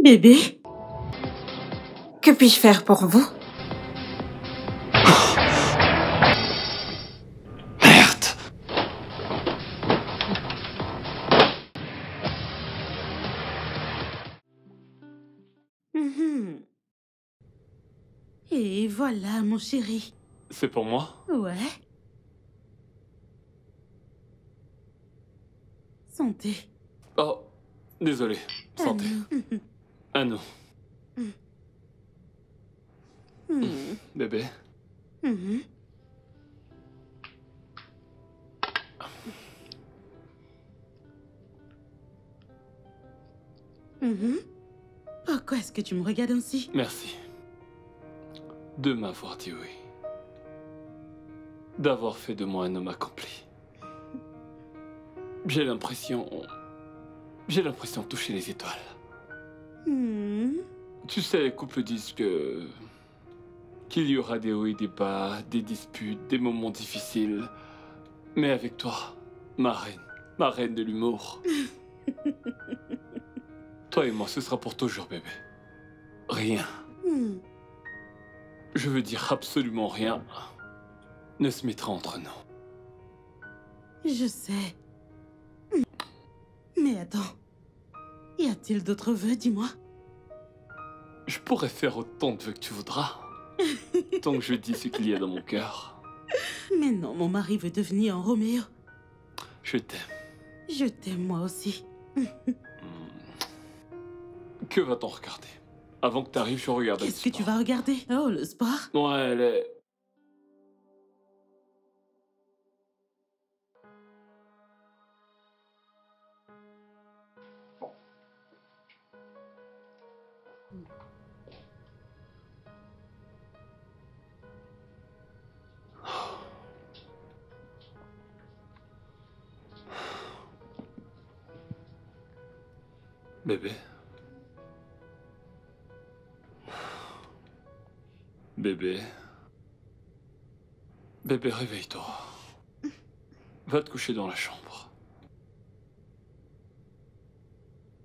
Bébé, que puis-je faire pour vous? Merde. Et voilà, mon chéri. C'est pour moi? Ouais. Santé. Oh, désolé. Santé. À nous. Bébé. Pourquoi est-ce que tu me regardes ainsi? Merci. De m'avoir dit oui. D'avoir fait de moi un homme accompli. J'ai l'impression de toucher les étoiles. Tu sais, les couples disent qu'il y aura des hauts et des bas, des disputes, des moments difficiles. Mais avec toi, ma reine de l'humour. Toi et moi, ce sera pour toujours, bébé. Rien. Je veux dire absolument rien ne se mettra entre nous. Je sais. Mais attends. Y a-t-il d'autres vœux, dis-moi? Je pourrais faire autant de vœux que tu voudras. Tant que je dis ce qu'il y a dans mon cœur. Mais non, mon mari veut devenir un Roméo. Je t'aime. Je t'aime moi aussi. Que va-t-on regarder? Avant que t'arrives, je regarde le Qu'est-ce que sport. tu vas regarder? Oh, le sport? Ouais, elle est... Bébé. Bébé. Bébé, réveille-toi. Va te coucher dans la chambre.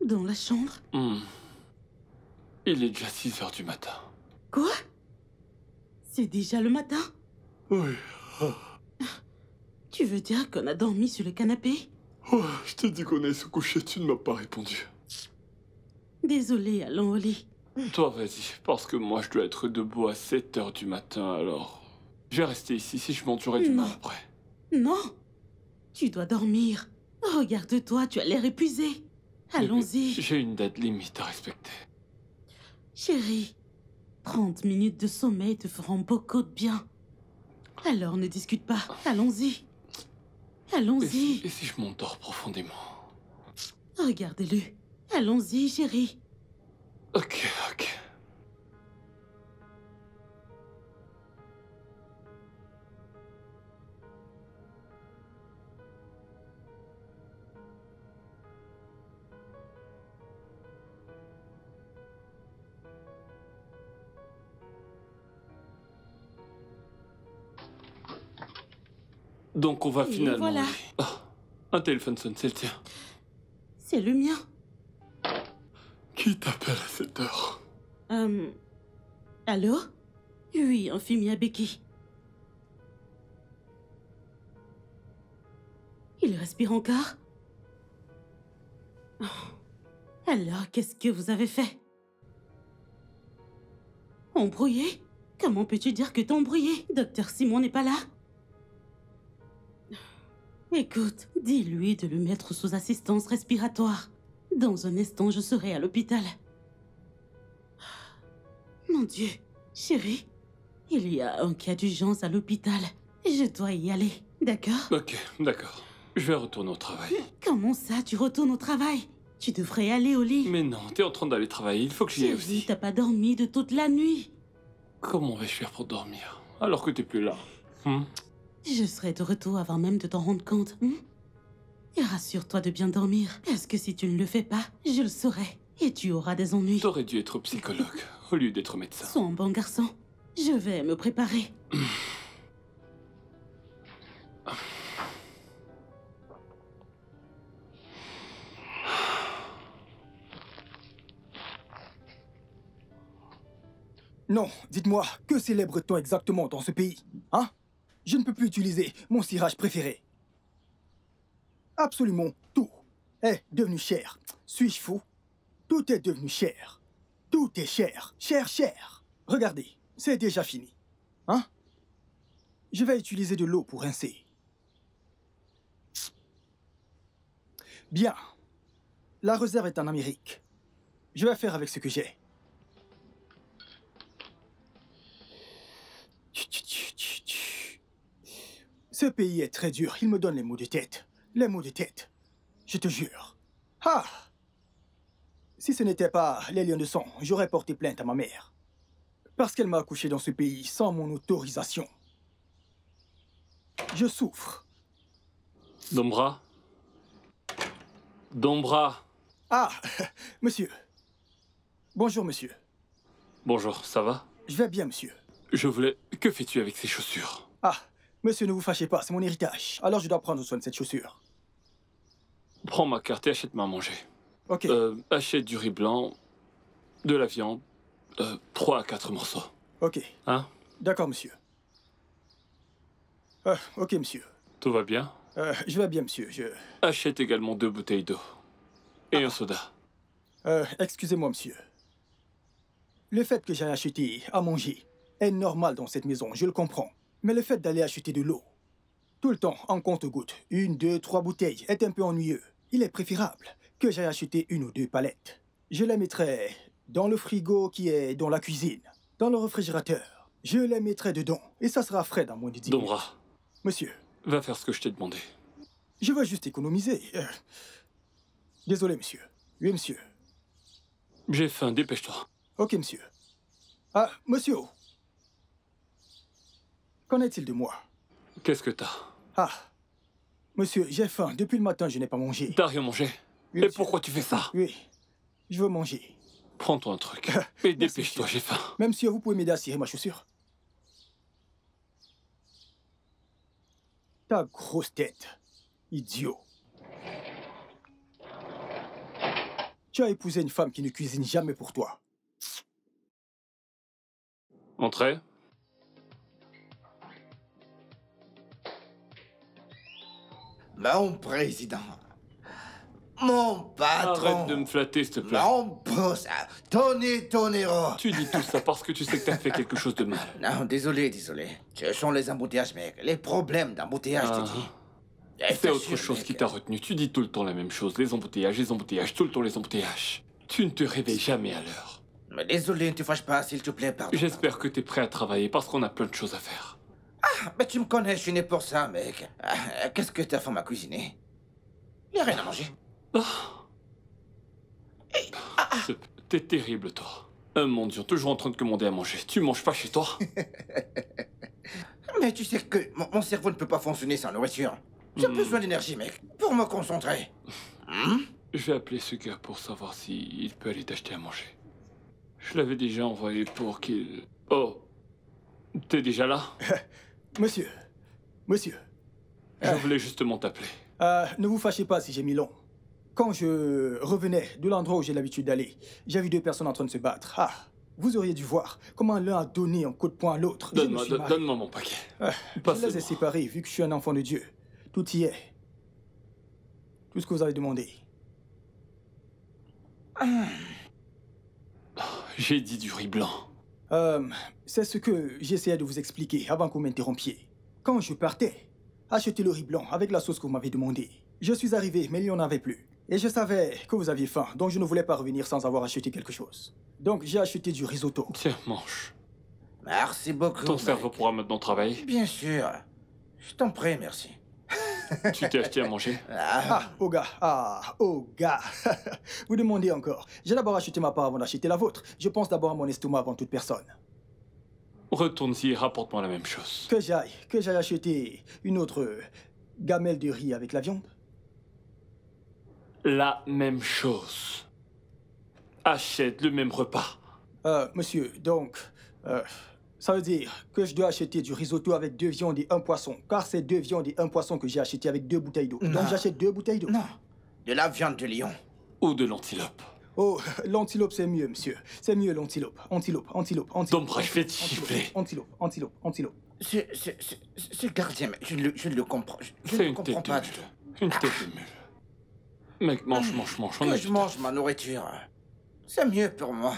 Dans la chambre? Il est déjà 6 heures du matin. Quoi? C'est déjà le matin? Oui. Tu veux dire qu'on a dormi sur le canapé? Oh, je t'ai dit qu'on allait se coucher, tu ne m'as pas répondu. Désolée, allons au lit. Toi, vas-y, parce que moi, je dois être debout à 7 heures du matin, alors... Je vais rester ici, si je m'endurais du mal après. Non, tu dois dormir. Regarde-toi, tu as l'air épuisé. Allons-y. J'ai une date limite à respecter. Chérie, 30 minutes de sommeil te feront beaucoup de bien. Alors ne discute pas, allons-y. Allons-y. Et si je m'endors profondément? Regardez-le. Allons-y, chérie. Ok. Donc on va Et finalement... voilà. Un téléphone sonne, c'est le tien. C'est le mien. Qui t'appelle à cette heure? Allô? Oui, infirmier à Becky. Il respire encore? Alors, qu'est-ce que vous avez fait? Embrouillé? Comment peux-tu dire que t'es embrouillé? Docteur Simon n'est pas là? Écoute, dis-lui de le mettre sous assistance respiratoire. Dans un instant, je serai à l'hôpital. Mon Dieu, chérie, il y a un cas d'urgence à l'hôpital. Je dois y aller, d'accord? Ok, d'accord. Je vais retourner au travail. Comment ça, tu retournes au travail? Tu devrais aller au lit. Mais non, t'es en train d'aller travailler, il faut que j'y aille Chérie, aussi. t'as pas dormi de toute la nuit. Comment vais-je faire pour dormir, alors que t'es plus là? Je serai de retour avant même de t'en rendre compte. Et rassure-toi de bien dormir, parce que si tu ne le fais pas, je le saurai. Et tu auras des ennuis. T'aurais dû être psychologue, au lieu d'être médecin. Sois un bon garçon. Je vais me préparer. Non, dites-moi, que célèbre-t-on exactement dans ce pays? Hein? Je ne peux plus utiliser mon cirage préféré. Absolument tout est devenu cher. Suis-je fou? Tout est devenu cher. Tout est cher. Cher, cher. Regardez, c'est déjà fini. Hein? Je vais utiliser de l'eau pour rincer. Bien. La réserve est en Amérique. Je vais faire avec ce que j'ai. Ce pays est très dur. Il me donne les maux de tête. Les maux de tête. Je te jure. Ah! Si ce n'était pas les lions de sang, j'aurais porté plainte à ma mère. Parce qu'elle m'a accouché dans ce pays sans mon autorisation. Je souffre. Dombra? Dombra? Ah! Monsieur. Bonjour, monsieur. Bonjour, ça va? Je vais bien, monsieur. Je voulais... Que fais-tu avec ces chaussures? Ah! Monsieur, ne vous fâchez pas, c'est mon héritage. Alors je dois prendre soin de cette chaussure. Prends ma carte et achète-moi à manger. Ok. Achète du riz blanc, de la viande, 3 à 4 morceaux. Ok. Hein? D'accord, monsieur. Ok, monsieur. Tout va bien? Je vais bien, monsieur. Achète également 2 bouteilles d'eau. Et un soda. Excusez-moi, monsieur. Le fait que j'aille acheter à manger est normal dans cette maison, je le comprends. Mais le fait d'aller acheter de l'eau, tout le temps, en compte-gouttes, 1, 2, 3 bouteilles, est un peu ennuyeux. Il est préférable que j'aille acheter 1 ou 2 palettes. Je les mettrai dans le frigo qui est dans la cuisine, dans le réfrigérateur. Je les mettrai dedans, et ça sera frais dans moins de 10 minutes. Dombra. Monsieur. Va faire ce que je t'ai demandé. Je veux juste économiser. Désolé, monsieur. Oui, monsieur. J'ai faim, dépêche-toi. Ok, monsieur. Ah, monsieur. Qu'en est-il de moi? Qu'est-ce que t'as? Ah, monsieur, j'ai faim. Depuis le matin, je n'ai pas mangé. T'as rien mangé? Oui, Et monsieur. pourquoi tu fais ça? Oui, je veux manger. Prends-toi un truc. Et dépêche-toi, j'ai faim. Mais monsieur, vous pouvez m'aider à cirer ma chaussure? Ta grosse tête. Idiot. Tu as épousé une femme qui ne cuisine jamais pour toi. Entrez. Mon président, mon patron, Arrête de me flatter, s'il te plaît. mon boss, Tony Tonero. Tu dis tout ça parce que tu sais que t'as fait quelque chose de mal. Non, désolé. Ce sont les embouteillages, mec. Les problèmes d'embouteillage, je te dis. Et C'est autre t'assure, chose mec. qui t'a retenu. Tu dis tout le temps la même chose. Les embouteillages, tout le temps les embouteillages. Tu ne te réveilles jamais à l'heure. Mais désolé, ne te fâche pas, s'il te plaît, pardon. J'espère que t'es prêt à travailler parce qu'on a plein de choses à faire. Mais tu me connais, je suis né pour ça, mec. Qu'est-ce que ta femme a cuisiné? Il n'y a rien à manger. T'es terrible, toi. Un mendiant, toujours en train de commander à manger. Tu manges pas chez toi? Mais tu sais que mon cerveau ne peut pas fonctionner sans nourriture. J'ai besoin d'énergie, mec, pour me concentrer. Je vais appeler ce gars pour savoir s'il peut aller t'acheter à manger. Je l'avais déjà envoyé pour qu'il... Oh, t'es déjà là? Monsieur. Je voulais justement t'appeler. Ne vous fâchez pas si j'ai mis long. Quand je revenais de l'endroit où j'ai l'habitude d'aller, j'ai vu 2 personnes en train de se battre. Ah, vous auriez dû voir comment l'un a donné un coup de poing à l'autre. Donne-moi mon paquet. Je les ai séparés, vu que je suis un enfant de Dieu. Tout y est. Tout ce que vous avez demandé. J'ai dit du riz blanc. C'est ce que j'essayais de vous expliquer avant que vous m'interrompiez. Quand je partais, acheter le riz blanc avec la sauce que vous m'avez demandé. Je suis arrivé, mais il n'y en avait plus. Et je savais que vous aviez faim, donc je ne voulais pas revenir sans avoir acheté quelque chose. Donc j'ai acheté du risotto. Tiens, mange. Merci beaucoup. Ton mec. cerveau pourra maintenant travailler. Bien sûr. Je t'en prie, merci. Tu t'es acheté à manger? Au gars. Vous demandez encore. J'ai d'abord acheté ma part avant d'acheter la vôtre. Je pense d'abord à mon estomac avant toute personne. Retourne-y et rapporte-moi la même chose. Que j'aille acheter une autre gamelle de riz avec la viande? La même chose. Achète le même repas. Monsieur, donc, ça veut dire que je dois acheter du risotto avec 2 viandes et 1 poisson, car c'est 2 viandes et 1 poisson que j'ai acheté avec 2 bouteilles d'eau. Non. Donc j'achète 2 bouteilles d'eau. Non. De la viande de lion. Ou de l'antilope. Oh, l'antilope, c'est mieux, monsieur. C'est mieux, l'antilope. Antilope. Dombra, je vais te gifler. Antilope. Ce gardien, mec, je ne le comprends. Je C'est ne une comprends tête de pas mule. du tout. Une tête de mule. Mec, mange. On a Que je mange ma nourriture. C'est mieux pour moi.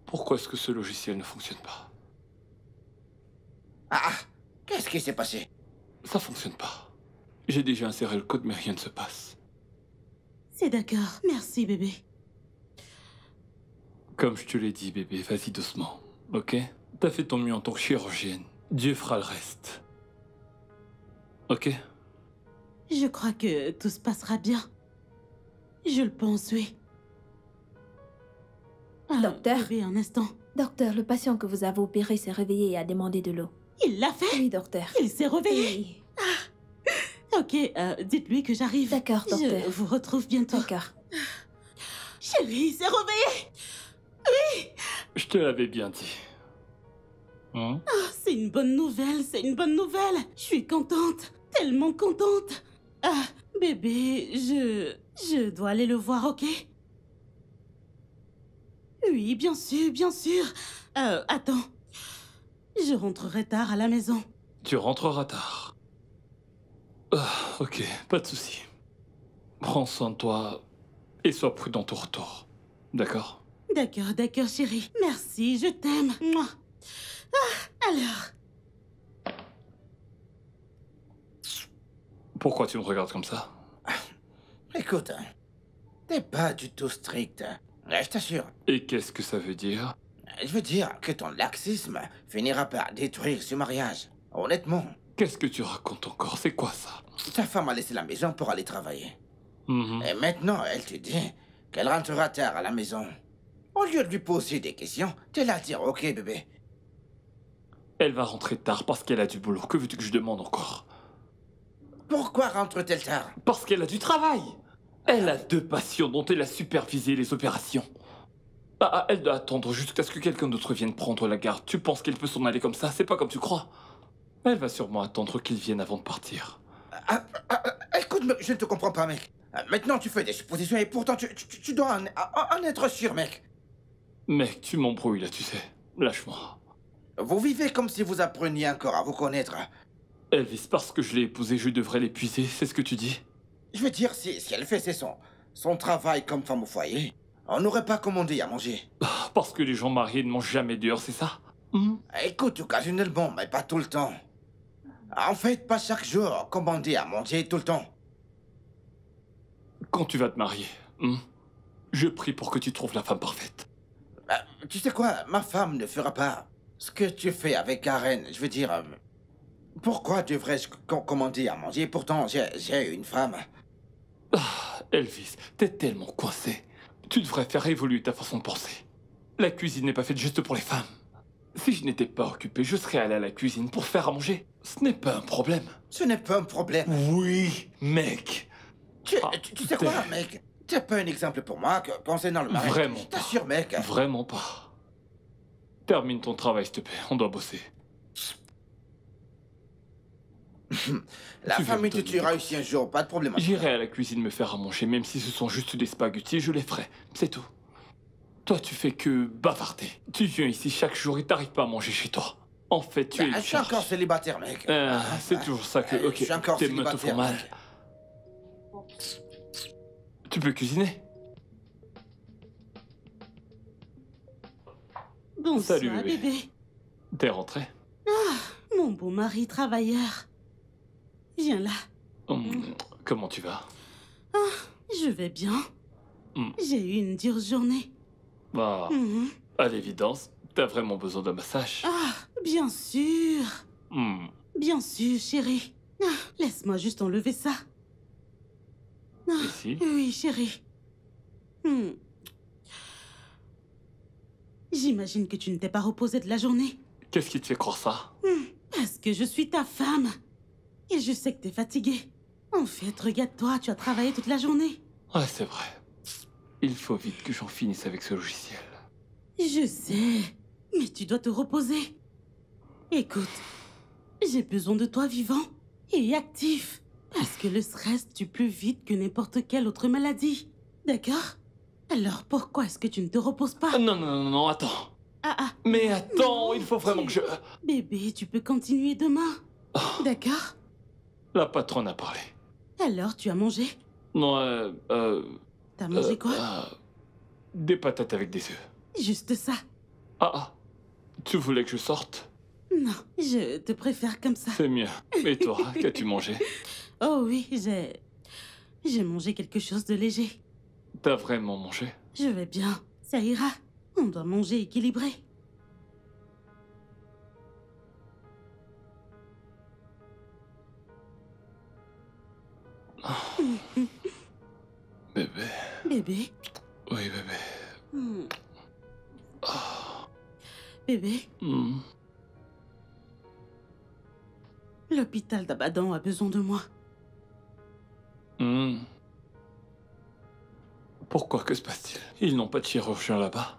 Pourquoi est-ce que ce logiciel ne fonctionne pas? Ah, qu'est-ce qui s'est passé? Ça fonctionne pas. J'ai déjà inséré le code, mais rien ne se passe. C'est d'accord. Merci, bébé. Comme je te l'ai dit, bébé, vas-y doucement, ok? T'as fait ton mieux en tant que chirurgienne. Dieu fera le reste. Ok? Je crois que tout se passera bien. Je le pense, oui. Docteur. Bébé, un instant. Docteur, le patient que vous avez opéré s'est réveillé et a demandé de l'eau. Il l'a fait? Oui, docteur. Il s'est réveillé? Oui. Ok, dites-lui que j'arrive. D'accord, docteur. Je vous retrouve bientôt. D'accord. Chérie, il s'est réveillé! Je te l'avais bien dit. Hein? C'est une bonne nouvelle, c'est une bonne nouvelle. Je suis contente, tellement contente. Ah, bébé, je dois aller le voir, ok? Oui, bien sûr, bien sûr. Attends. Je rentrerai tard à la maison. Tu rentreras tard. Ok, pas de souci. Prends soin de toi et sois prudent au retour. D'accord? D'accord, chérie. Merci, je t'aime. Mouah. Ah, alors. Pourquoi tu me regardes comme ça? Écoute, t'es pas du tout strict. Je t'assure. Et qu'est-ce que ça veut dire? Je veux dire que ton laxisme finira par détruire ce mariage. Honnêtement, Qu'est-ce que tu racontes encore? C'est quoi ça? ta femme a laissé la maison pour aller travailler. Mhm. Et maintenant, elle te dit qu'elle rentrera tard à la maison. Au lieu de lui poser des questions, tu la dire ok bébé. Elle va rentrer tard parce qu'elle a du boulot. Que veux-tu que je demande encore? Pourquoi rentre-t-elle tard? Parce qu'elle a du travail. Elle a 2 patients dont elle a supervisé les opérations. Elle doit attendre jusqu'à ce que quelqu'un d'autre vienne prendre la garde. Tu penses qu'elle peut s'en aller comme ça? C'est pas comme tu crois. Elle va sûrement attendre qu'ils viennent avant de partir. Écoute, je ne te comprends pas, mec. Maintenant, tu fais des suppositions et pourtant, tu dois en être sûr, mec. Mec, tu m'embrouilles là, tu sais. Lâche-moi. Vous vivez comme si vous appreniez encore à vous connaître. Elvis, parce que je l'ai épousée, je devrais l'épuiser, c'est ce que tu dis? Je veux dire, si elle faisait son travail comme femme au foyer, on n'aurait pas commandé à manger. Parce que les gens mariés ne mangent jamais dehors, c'est ça? Écoute, occasionnellement, mais pas tout le temps. En fait, pas chaque jour, commander à manger tout le temps. Quand tu vas te marier, je prie pour que tu trouves la femme parfaite. Tu sais quoi, ma femme ne fera pas ce que tu fais avec Karen. Je veux dire, pourquoi devrais-je commander à manger? Pourtant, j'ai une femme. Elvis, t'es tellement coincé. Tu devrais faire évoluer ta façon de penser. La cuisine n'est pas faite juste pour les femmes. Si je n'étais pas occupé, je serais allé à la cuisine pour faire à manger. Ce n'est pas un problème. Ce n'est pas un problème. Oui, mec. Tu sais quoi, mec? Tu n'as pas un exemple pour moi concernant le mariage? Vraiment Je t'assure, mec. Vraiment pas. Termine ton travail, s'il te plaît. On doit bosser. La Tu famille viens te de tuera donner ici un jour, pas de problème. J'irai à la cuisine me faire à manger, même si ce sont juste des spaghettis, je les ferai. C'est tout. Toi, tu fais que bavarder. Tu viens ici chaque jour et t'arrives pas à manger chez toi. En fait, tu es une Je suis charge. encore célibataire, mec. C'est toujours ça que... Ok, Je suis encore tes mains te font célibataire, mal. mec. Tu peux cuisiner? Bonsoir, Salut, bébé. bébé. T'es rentré? Mon beau mari travailleur. Viens là. Comment tu vas? Je vais bien. Hmm. J'ai eu une dure journée. Bah, Mhm. à l'évidence, t'as vraiment besoin d'un massage. Ah, bien sûr. Bien sûr, chérie. Laisse-moi juste enlever ça. Ici? Oui, chérie. J'imagine que tu ne t'es pas reposée de la journée. Qu'est-ce qui te fait croire ça? Parce que je suis ta femme. Et je sais que t'es fatiguée. En fait, regarde-toi, tu as travaillé toute la journée. Ouais, c'est vrai. Il faut vite que j'en finisse avec ce logiciel. Je sais, mais tu dois te reposer. Écoute, j'ai besoin de toi vivant et actif. Parce que le stress tue plus vite que n'importe quelle autre maladie. D'accord? Alors pourquoi est-ce que tu ne te reposes pas? Non, non, non, non, attends. Ah, Mais attends, il faut vraiment que je... Bébé, tu peux continuer demain. D'accord? La patronne a parlé. Alors, tu as mangé? Non, T'as mangé quoi? des patates avec des œufs. Juste ça. Ah, tu voulais que je sorte? Non, je te préfère comme ça. C'est mieux. Et toi, qu'as-tu mangé? Oh oui, j'ai mangé quelque chose de léger. T'as vraiment mangé? Je vais bien, ça ira. On doit manger équilibré. Bébé. Bébé? Oui, bébé. Hmm. Ah. Bébé, Hmm. l'hôpital d'Abadan a besoin de moi. Hmm. Pourquoi? Que se passe-t-il? Ils n'ont pas de chirurgien là-bas?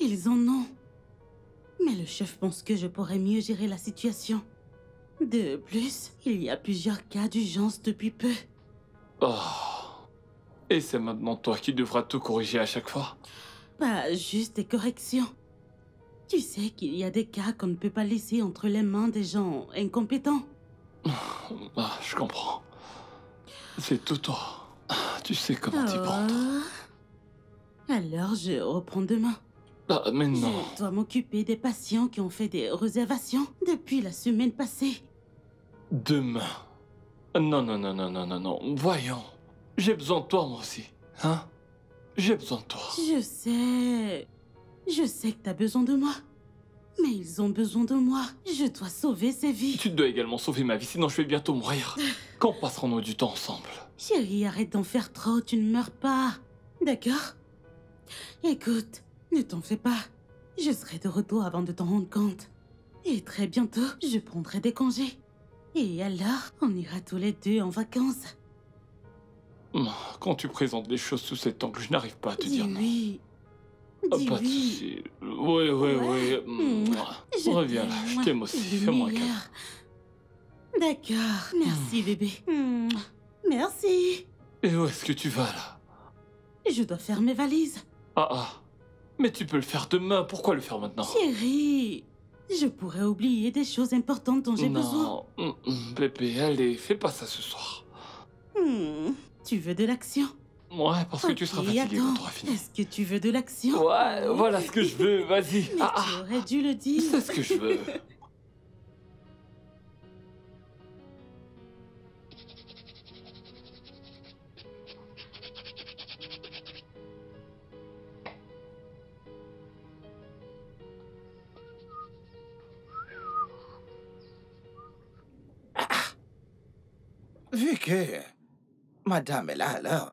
Ils en ont. Mais le chef pense que je pourrais mieux gérer la situation. De plus, il y a plusieurs cas d'urgence depuis peu. Oh. Et c'est maintenant toi qui devras tout corriger à chaque fois? Pas juste des corrections. Tu sais qu'il y a des cas qu'on ne peut pas laisser entre les mains des gens incompétents. Ah, je comprends. C'est tout toi. Tu sais comment t'y prendre. Alors je reprends demain. Ah, mais non. Je dois m'occuper des patients qui ont fait des réservations depuis la semaine passée. Demain. Non, non, non, non, non, non, non. Voyons. J'ai besoin de toi, moi aussi. Hein? J'ai besoin de toi. Je sais. Je sais que t'as besoin de moi. Mais ils ont besoin de moi. Je dois sauver ces vies. Tu dois également sauver ma vie, sinon je vais bientôt mourir. Quand passerons-nous du temps ensemble? Chérie, arrête d'en faire trop, tu ne meurs pas. D'accord? Écoute, ne t'en fais pas. Je serai de retour avant de t'en rendre compte. Et très bientôt, je prendrai des congés. Et alors, on ira tous les deux en vacances. Quand tu présentes les choses sous cet angle, je n'arrive pas à te Dis dire non. oui. Ah, Dis pas de oui. soucis. Oui, oui, Ouais. oui. Je Reviens là, je t'aime t'es aussi. le Fais-moi un meilleur. câlin. D'accord. Merci, bébé. Merci. Et où est-ce que tu vas là? Je dois faire mes valises. Ah. Mais tu peux le faire demain, pourquoi le faire maintenant? Chérie, je pourrais oublier des choses importantes dont j'ai besoin. Non, bébé, allez, fais pas ça ce soir. Tu veux de l'action? Ouais, parce que tu seras fatigué quand attends. tu auras fini. Est-ce que tu veux de l'action? Ouais, voilà ce que je veux, vas-y. Mais tu aurais dû le dire. C'est ce que je veux. Vu que madame est là, alors...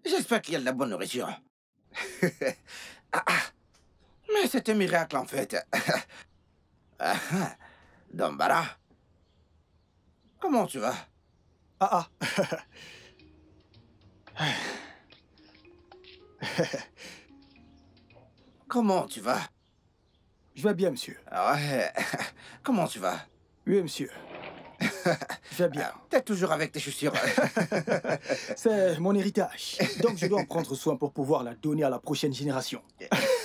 J'espère qu'il y a de la bonne nourriture. Mais c'est un miracle, en fait. Dombara, comment tu vas? Comment tu vas? Je vais bien, monsieur. Ouais. Comment tu vas? Oui, monsieur. Je vais bien. T'es toujours avec tes chaussures. C'est mon héritage. Donc je dois en prendre soin pour pouvoir la donner à la prochaine génération.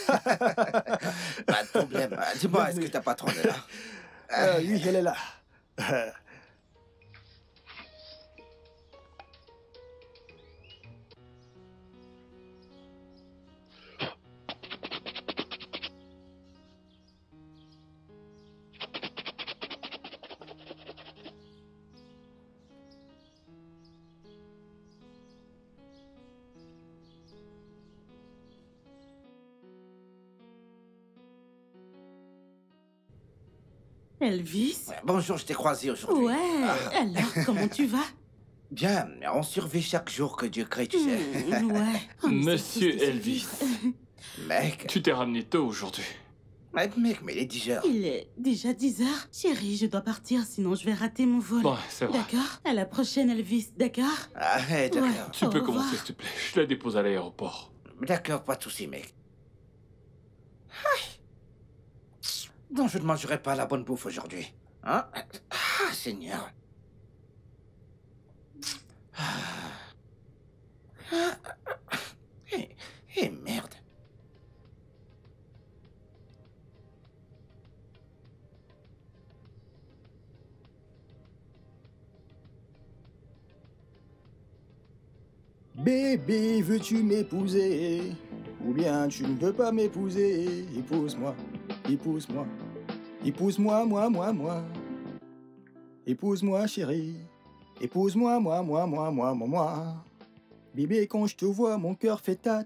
Pas de problème. Dis-moi, est-ce que ta patronne est là? Oui, elle est là. Elvis? Bonjour, je t'ai croisé aujourd'hui. Ouais. Alors, comment tu vas? Bien, on survit chaque jour que Dieu crée, tu sais. Ouais. Oh, mais c'est Monsieur tous des Elvis. survivants. Mec, Tu t'es ramené tôt aujourd'hui. mais il est 10 heures. Il est déjà 10 heures. Chérie, je dois partir, sinon je vais rater mon vol. Ouais, c'est vrai. D'accord? À la prochaine, Elvis, d'accord? D'accord. Ouais. Tu Au peux revoir. commencer, s'il te plaît. Je la dépose à l'aéroport. D'accord, pas de soucis, mec. Donc je ne mangerai pas la bonne bouffe aujourd'hui. Hein? Seigneur. Eh merde. Bébé, veux-tu m'épouser? Ou bien tu ne veux pas m'épouser? Épouse-moi, épouse-moi, épouse-moi, moi. Épouse-moi, chérie. Épouse-moi, moi. Bébé, quand je te vois, mon cœur fait ta.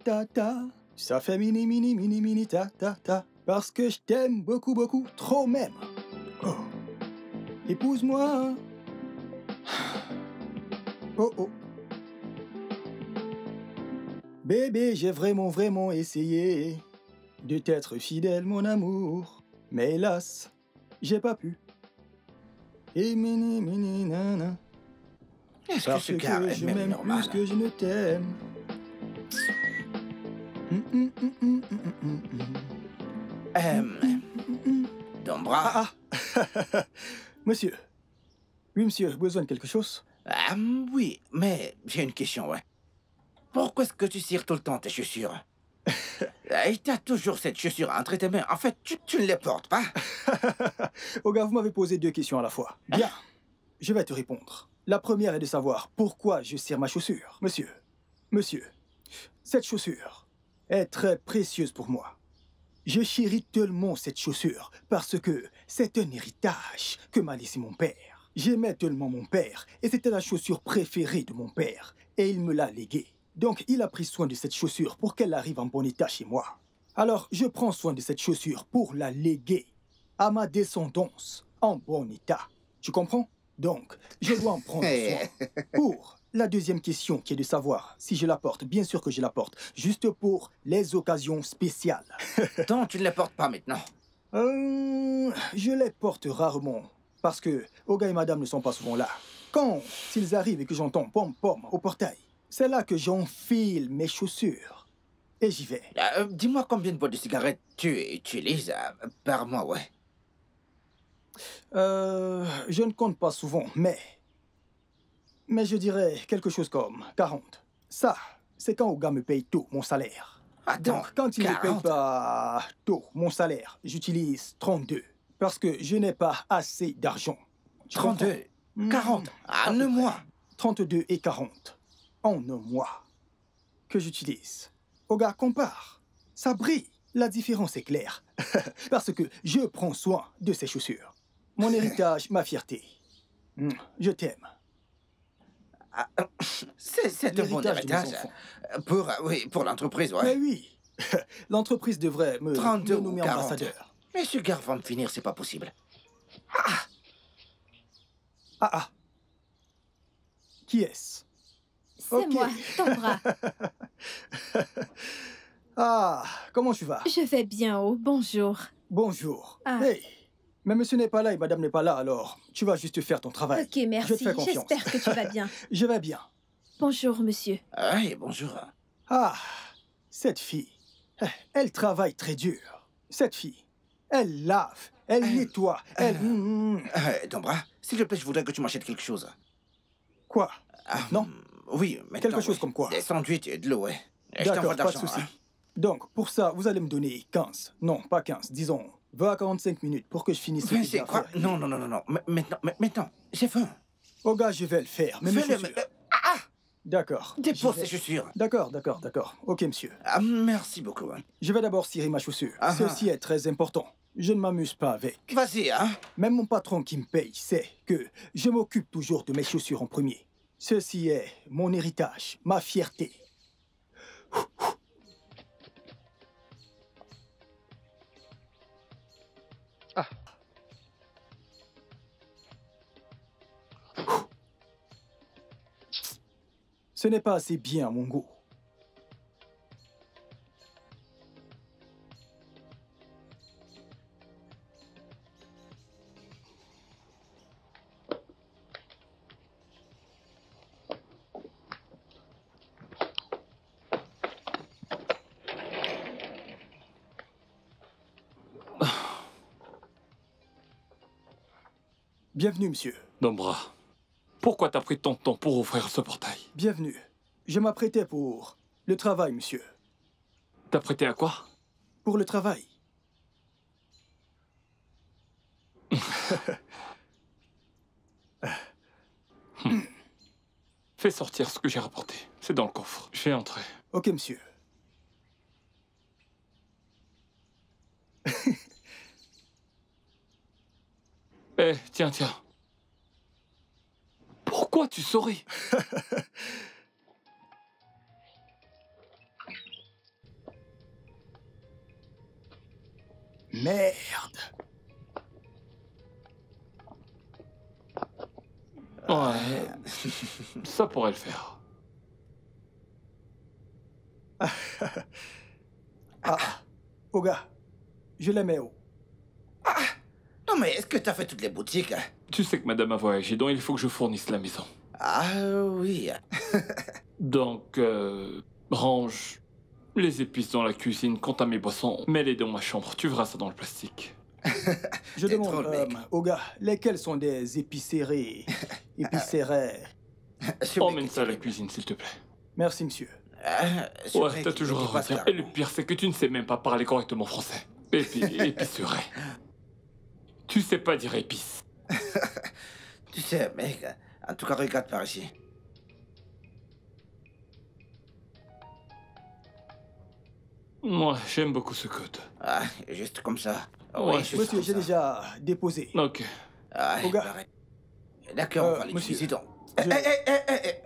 Ça fait mini ta. Parce que je t'aime beaucoup, trop même. Oh. Épouse-moi. Oh. Bébé, j'ai vraiment essayé de t'être fidèle, mon amour. Mais hélas, j'ai pas pu. Et mini nana. Est-ce que Parce ce que gars est je même m'aime normal? plus que je ne t'aime. Dombra. Monsieur. Oui, monsieur, besoin de quelque chose? Oui, mais j'ai une question, ouais. Pourquoi est-ce que tu cires tout le temps tes chaussures? Et t'as toujours cette chaussure entre tes mains. En fait, tu ne les portes pas. Oh gars, vous m'avez posé 2 questions à la fois. Bien, je vais te répondre. La première est de savoir pourquoi je cire ma chaussure. Monsieur, cette chaussure est très précieuse pour moi. Je chéris tellement cette chaussure parce que c'est un héritage que m'a laissé mon père. J'aimais tellement mon père et c'était la chaussure préférée de mon père et il me l'a léguée. Donc il a pris soin de cette chaussure pour qu'elle arrive en bon état chez moi. Alors je prends soin de cette chaussure pour la léguer à ma descendance en bon état. Tu comprends? Donc je dois en prendre soin. Pour la deuxième question qui est de savoir si je la porte, bien sûr que je la porte, juste pour les occasions spéciales. Donc, tu ne les portes pas maintenant. Je les porte rarement parce que Oga et Madame ne sont pas souvent là. Quand s'ils arrivent et que j'entends pom au portail, c'est là que j'enfile mes chaussures et j'y vais. Dis-moi combien de boîtes de cigarettes tu utilises par mois, ouais. Je ne compte pas souvent, mais je dirais quelque chose comme 40. Ça, c'est quand Oga me paye tôt mon salaire. Attends, Donc, quand il ne 40? paye pas tôt mon salaire, j'utilise 32 parce que je n'ai pas assez d'argent. Tu 32, comprends? 40, À en peu un près. mois. 32 et 40 en un mois que j'utilise. Oga, compare. Ça brille. La différence est claire. Parce que je prends soin de ces chaussures. Mon héritage, ma fierté. Je t'aime. C'est un bon L'héritage de mes héritage. enfants. Oui, pour l'entreprise, ouais. Mais oui. L'entreprise devrait me 32 nommer ou 40. ambassadeur. Mais ce gars va me finir, c'est pas possible. Ah. Qui est-ce? C'est Ok. moi, Dombra. Ah, comment tu vas? Je vais bien, oh, bonjour. Bonjour. Ah. Hey, mais monsieur n'est pas là et madame n'est pas là, alors tu vas juste faire ton travail. Ok, merci. Je te fais confiance. J'espère que tu vas bien. Je vais bien. Bonjour, monsieur. Oui, bonjour. Ah, cette fille, elle travaille très dur. Cette fille, elle lave, elle nettoie, elle... Dombra, s'il te plaît, je voudrais que tu m'achètes quelque chose. Quoi? Non? Oui, maintenant, Quelque chose oui. comme quoi? Des sandwichs et de l'eau, ouais. Et je D'accord, t'envoie pas de d'argent, souci. hein. Donc, pour ça, vous allez me donner 15. Non, pas 15, disons 20 à 45 minutes pour que je finisse ce que j'ai C'est à quoi? faire. Non. Maintenant, j'ai faim. Oh gars, je vais le faire, mais mes Fais-le, chaussures. mais- D'accord. Dépose j'y tes vais. chaussures. D'accord. Ok, monsieur. Merci beaucoup. Hein. Je vais d'abord cirer ma chaussure. Ah, Ceci est très important. Je ne m'amuse pas avec. Vas-y, hein. Même mon patron qui me paye sait que je m'occupe toujours de mes chaussures en premier. Ceci est mon héritage, ma fierté. Ce n'est pas assez bien à mon goût. Bienvenue, monsieur. Dombra, pourquoi t'as pris tant de temps pour ouvrir ce portail? Bienvenue. Je m'apprêtais pour le travail, monsieur. T'as prêté à quoi? Pour le travail. Fais sortir ce que j'ai rapporté. C'est dans le coffre. Je vais entrer. Ok, monsieur. Eh, tiens. Pourquoi tu souris? Merde. Ouais, ça pourrait le faire. Oga, je les mets où? Non, mais est-ce que t'as fait toutes les boutiques? Tu sais que madame a voyagé, donc il faut que je fournisse la maison. Ah oui. Donc, range les épices dans la cuisine. Quant à mes boissons, mets-les dans ma chambre. Tu verras ça dans le plastique. Je T'es demande, trop le mec. Oga, lesquels sont des épiceries? Épicéraires. Emmène ça à la cuisine, s'il te plaît. Merci, monsieur. Ouais, t'as toujours à redire. Et le pire, c'est que tu ne sais même pas parler correctement français. Et puis, épicerie. Tu sais pas dire épice. Tu sais, mec, en tout cas, regarde par ici. Moi, j'aime beaucoup ce code. Ah, juste comme ça. Ouais, juste Monsieur, comme j'ai ça. déjà déposé. Ok. Ah, Oga. pareil. D'accord, on va monsieur, l'utiliser donc.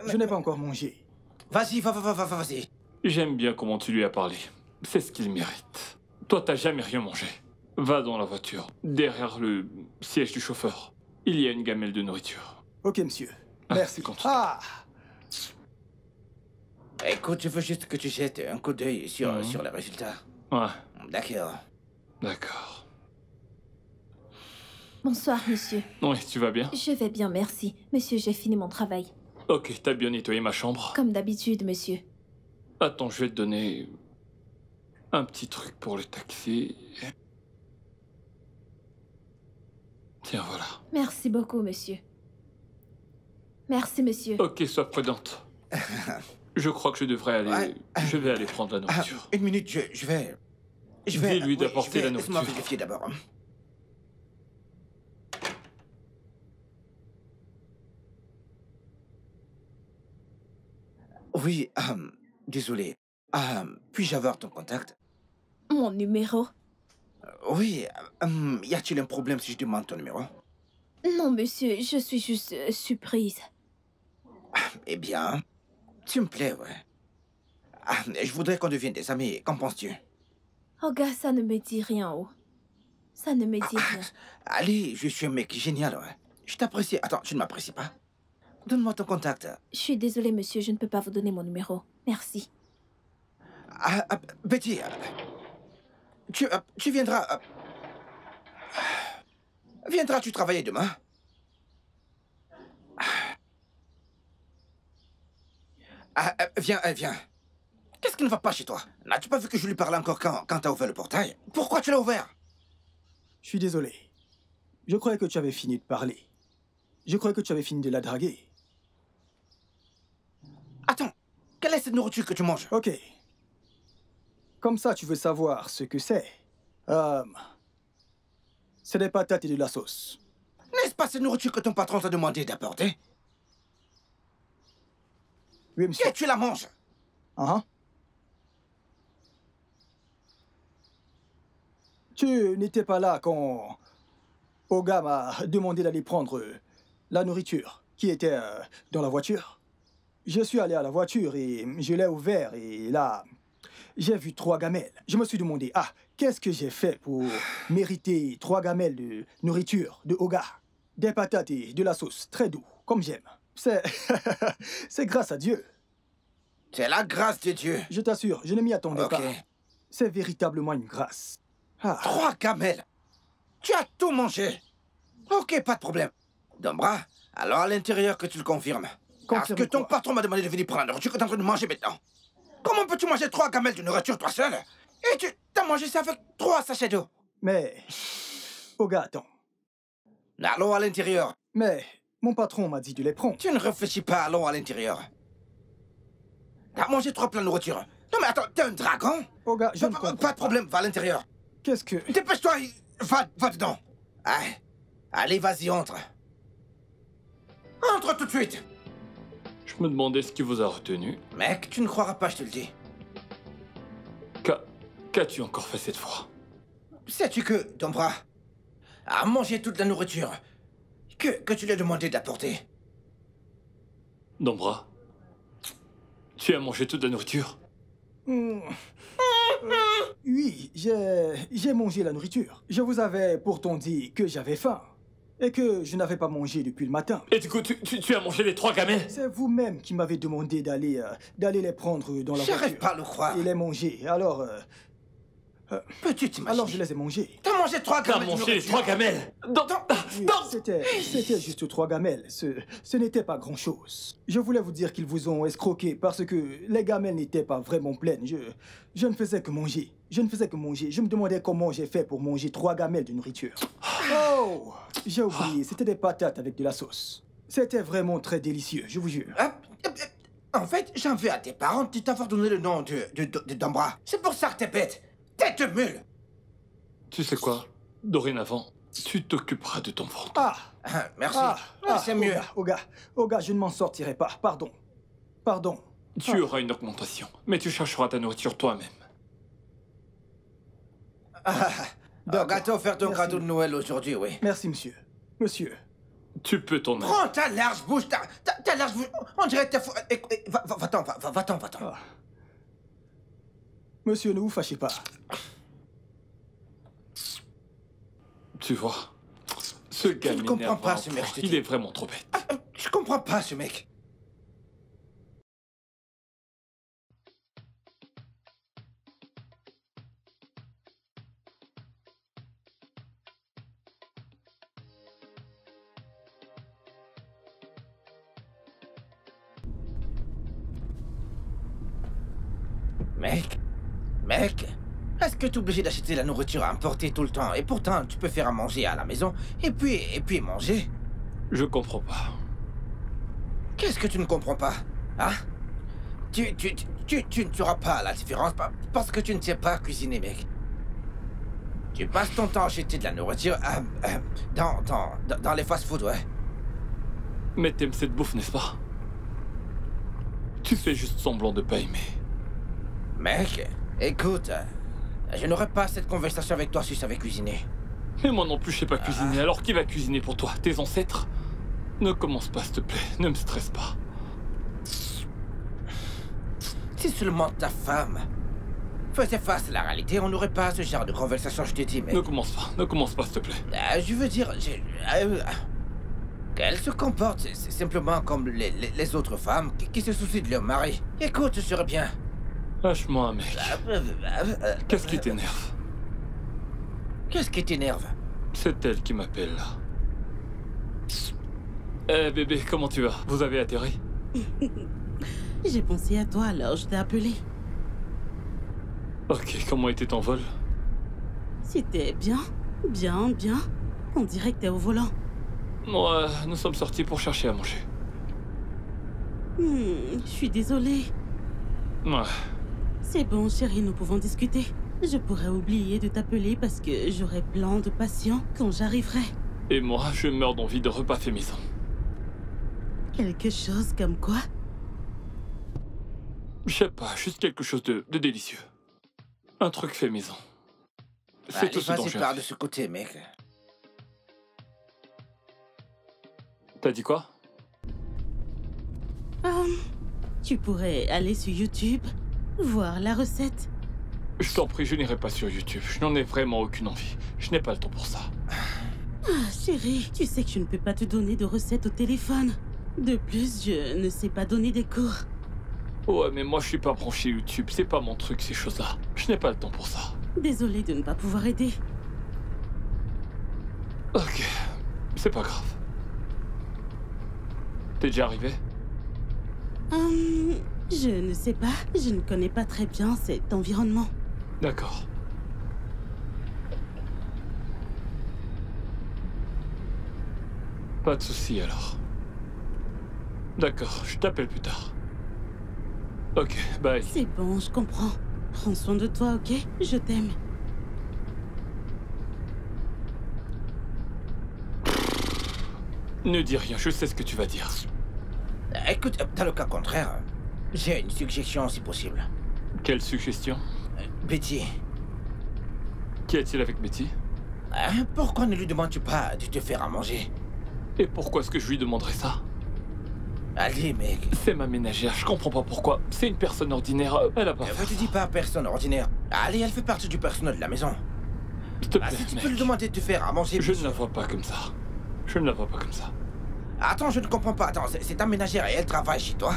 Je n'ai pas encore mangé. Vas-y, vas-y. J'aime bien comment tu lui as parlé. C'est ce qu'il mérite. Toi, t'as jamais rien mangé. Va dans la voiture, derrière le siège du chauffeur. Il y a une gamelle de nourriture. Ok, monsieur. Merci. Continue. Ah, Écoute, je veux juste que tu jettes un coup d'œil sur les résultats. Ouais, D'accord. Bonsoir, monsieur. oui, tu vas bien? Je vais bien, merci. Monsieur, j'ai fini mon travail. Ok, t'as bien nettoyé ma chambre. Comme d'habitude, monsieur. Attends, je vais te donner un petit truc pour le taxi. Tiens, voilà. Merci beaucoup, monsieur. Merci, monsieur. Ok, sois prudente. Je crois que je devrais aller... Ouais. Je vais aller prendre la Ah, nourriture. une minute, je vais... Dis-lui d'apporter je vais- la Laisse-moi nourriture. vérifier d'abord. Oui, désolé. Puis-je avoir ton contact? Mon numéro? Oui, y a-t-il un problème si je demande ton numéro? Non, monsieur, je suis juste surprise. Eh bien, tu me plais, ouais. Je voudrais qu'on devienne des amis. Qu'en penses-tu? Oh, gars, ça ne me dit rien, oh. Ça ne me dit rien. Allez, je suis un mec génial, ouais. Je t'apprécie. Attends, tu ne m'apprécies pas? Donne-moi ton contact. Je suis désolée, monsieur, je ne peux pas vous donner mon numéro. Merci. Betty, tu viendras... Viendras-tu travailler demain? Viens. Qu'est-ce qui ne va pas chez toi? N'as-tu pas vu que je lui parlais encore quand t'as ouvert le portail? Pourquoi tu l'as ouvert? je suis désolé. Je croyais que tu avais fini de parler. Je croyais que tu avais fini de la draguer. Attends, quelle est cette nourriture que tu manges? Ok. Comme ça, tu veux savoir ce que c'est. C'est des patates et de la sauce. N'est-ce pas cette nourriture que ton patron t'a demandé d'apporter? Oui, monsieur. Et tu la manges? Ah, Tu n'étais pas là quand Oga m'a demandé d'aller prendre la nourriture qui était dans la voiture. Je suis allé à la voiture et je l'ai ouvert et là, j'ai vu 3 gamelles. Je me suis demandé, qu'est-ce que j'ai fait pour mériter 3 gamelles de nourriture de Oga? Des patates et de la sauce, très doux, comme j'aime. C'est... c'est grâce à Dieu. C'est la grâce de Dieu. Je t'assure, je ne m'y attendais Ok. pas. C'est véritablement une grâce. 3 gamelles. Tu as tout mangé. Ok, pas de problème. Dombra, alors à l'intérieur que tu le confirmes. Parce Confirme que ton quoi? patron m'a demandé de venir prendre la nourriture que tu es en train de manger maintenant. Comment peux-tu manger 3 gamelles de nourriture toi seul? Et tu t'as mangé ça avec 3 sachets d'eau. Mais... Oga, attends. Allons à l'intérieur. Mais mon patron m'a dit de les prendre. Tu ne réfléchis pas, allons à l'intérieur. T'as mangé 3 plats de nourriture. Non mais attends, t'es un dragon? Oga, je ne comprends Pas de problème, va à l'intérieur. Qu'est-ce que... Dépêche-toi, va dedans. Allez, vas-y, entre. Entre tout de suite. Je me demandais ce qui vous a retenu. Mec, tu ne croiras pas, je te le dis. Qu'as-tu encore fait cette fois? Sais-tu que Dombra a mangé toute la nourriture que tu lui as demandé d'apporter? Dombra, tu as mangé toute la nourriture? Oui, j'ai mangé la nourriture. Je vous avais pourtant dit que j'avais faim. Et que je n'avais pas mangé depuis le matin. Et du coup, tu as mangé les 3 gamelles? C'est vous-même qui m'avez demandé d'aller les prendre dans la voiture. J'arrive pas à le croire. Et les manger. Alors... Peux-tu t'imaginer? alors je les ai mangés. T'as mangé 3 T'as gamelles de mangé les nourriture. 3 gamelles? Oui, c'était juste 3 gamelles. Ce n'était pas grand-chose. Je voulais vous dire qu'ils vous ont escroqué parce que les gamelles n'étaient pas vraiment pleines. Je ne faisais que manger. Je me demandais comment j'ai fait pour manger 3 gamelles de nourriture. Oh! J'ai oublié, c'était des patates avec de la sauce. C'était vraiment très délicieux, je vous jure. En fait, j'en veux à tes parents de t'avoir donné le nom de Dombra. C'est pour ça que t'es bête. Tête de mule. Tu sais quoi? Dorénavant, tu t'occuperas de ton ventre. Merci. C'est mieux. Oga, je ne m'en sortirai pas. Pardon. Tu auras une augmentation, mais tu chercheras ta nourriture toi-même. Oga t'a offert ton Merci. cadeau de Noël aujourd'hui, oui. Merci, monsieur. Monsieur. Tu peux t'en aller. Prends ta large bouche, ta large bouche. On dirait que t'as fou... Va-t'en. Ah. Monsieur, ne vous fâchez pas. Tu vois, ce gars ne comprends m'énerve pas à un ce mec, point. je te Il dis. est vraiment trop bête. Je comprends pas ce mec. Mec, est-ce que tu es obligé d'acheter la nourriture à importer tout le temps? Et pourtant, tu peux faire à manger à la maison, et puis manger. Je comprends pas. Qu'est-ce que tu ne comprends pas? Hein? Tu ne tueras pas la différence parce que tu ne sais pas cuisiner, mec. Tu passes ton temps à acheter de la nourriture dans les fast-food, ouais. Mais t'aimes cette bouffe, n'est-ce pas? Tu fais juste semblant de pas aimer. Mec, écoute, je n'aurais pas cette conversation avec toi si je savais cuisiner. Mais moi non plus, je sais pas cuisiner. Alors qui va cuisiner pour toi? Tes ancêtres? Ne commence pas, s'il te plaît. Ne me stresse pas. Si seulement ta femme faisait face à la réalité, on n'aurait pas ce genre de conversation, je te dis, mais... Ne commence pas, s'il te plaît. je veux dire, qu'elle se comporte simplement comme les autres femmes qui se soucient de leur mari. Écoute, ce serait bien. Lâche-moi, mec. Qu'est-ce qui t'énerve? Qu'est-ce qui t'énerve? C'est elle qui m'appelle, là. Eh, bébé, comment tu vas? Vous avez atterri? J'ai pensé à toi, alors je t'ai appelé. Ok, comment était ton vol? C'était bien. On dirait que t'es au volant. Ouais, nous sommes sortis pour chercher à manger. Je suis désolée. Ouais. C'est bon, chérie, nous pouvons discuter. Je pourrais oublier de t'appeler parce que j'aurai plein de patients quand j'arriverai. Et moi, je meurs d'envie de repas fait maison. Quelque chose comme quoi? Je sais pas, juste quelque chose de délicieux. Un truc fait maison. C'est tout ce dont Vas-y, j'ai pars envie. de ce côté, mec. T'as dit quoi? Tu pourrais aller sur YouTube, voir la recette. Je t'en prie, je n'irai pas sur YouTube. Je n'en ai vraiment aucune envie. Je n'ai pas le temps pour ça. Ah, chérie, tu sais que je ne peux pas te donner de recettes au téléphone. De plus, je ne sais pas donner des cours. Ouais, mais moi je suis pas branché YouTube. C'est pas mon truc, ces choses-là. Je n'ai pas le temps pour ça. Désolée de ne pas pouvoir aider. Ok, c'est pas grave. T'es déjà arrivé? Je ne sais pas. Je ne connais pas très bien cet environnement. D'accord. Pas de souci alors. D'accord, je t'appelle plus tard. Ok, bye. C'est bon, je comprends. Prends soin de toi, ok? Je t'aime. Ne dis rien, je sais ce que tu vas dire. Écoute, dans le cas contraire, j'ai une suggestion si possible. Quelle suggestion? Betty, Qu'y a-t-il avec Betty? pourquoi ne lui demandes-tu pas de te faire à manger? Et pourquoi est-ce que je lui demanderais ça? Allez, mec. C'est ma ménagère, je comprends pas pourquoi. C'est une personne ordinaire, elle a pas fait Je te ça. dis pas personne ordinaire. Allez, elle fait partie du personnel de la maison. S'il te Ah, plaît, si tu mec. peux lui demander de te faire à manger... Je ne la vois pas comme ça. Je ne la vois pas comme ça. Attends, je ne comprends pas. Attends, c'est ta ménagère et elle travaille chez toi.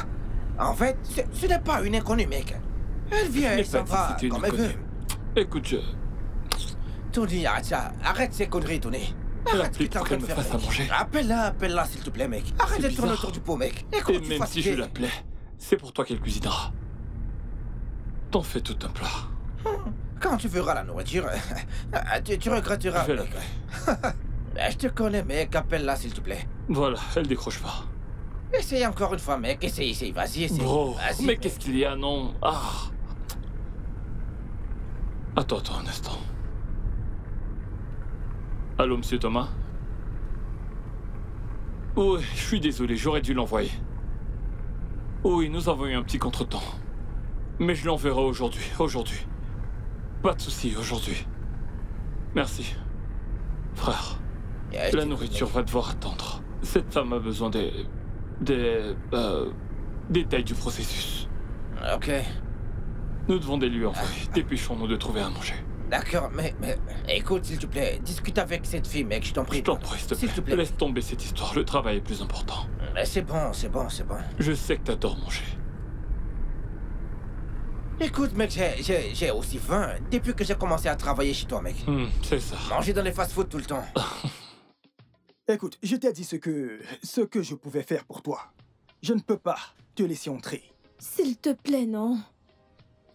En fait, ce n'est pas une inconnue, mec. Elle vient, Je n'ai elle s'en pas dit va, que c'était une comme elle veut. inconnue. Écoute, Tony, arrête ça. Arrête ces conneries, Tony. Elle Arrête ce que applique t'es en pour train qu'elle de me faire, fasse à mec. manger. Appelle-la, s'il te plaît, mec. Arrête de C'est tourner bizarre. autour du pot, mec. Et Et quand tu même si je fatigué... l'appelais, c'est pour toi qu'elle cuisinera. T'en fais tout un plat. Quand tu verras la nourriture, tu regretteras, Je vais mec. l'appeler. Je te connais, mec. Appelle-la, s'il te plaît. Voilà, elle décroche pas. Essaye encore une fois, mec. Essaye. Vas-y, essaye. Bro, Vas-y, mais mec. qu'est-ce qu'il y a, non? Ah. Attends un instant. Allô, monsieur Thomas? Oui, je suis désolé, j'aurais dû l'envoyer. Oui, nous avons eu un petit contretemps. Mais je l'enverrai aujourd'hui. Pas de souci, aujourd'hui. Merci. Frère, la nourriture va devoir attendre. Cette femme a besoin des détails du processus. Ok. Nous devons les lui envoyer. Dépêchons-nous de trouver à manger. D'accord, mais... Écoute, s'il te plaît. Discute avec cette fille, mec. Je t'en prie. Je t'en prie, S'il te plaît. Laisse tomber cette histoire. Le travail est plus important. C'est bon. Je sais que t'adores manger. Écoute, mec, j'ai aussi faim depuis que j'ai commencé à travailler chez toi, mec. C'est ça. Manger dans les fast-food tout le temps. Écoute, je t'ai dit ce que je pouvais faire pour toi. Je ne peux pas te laisser entrer. S'il te plaît, non.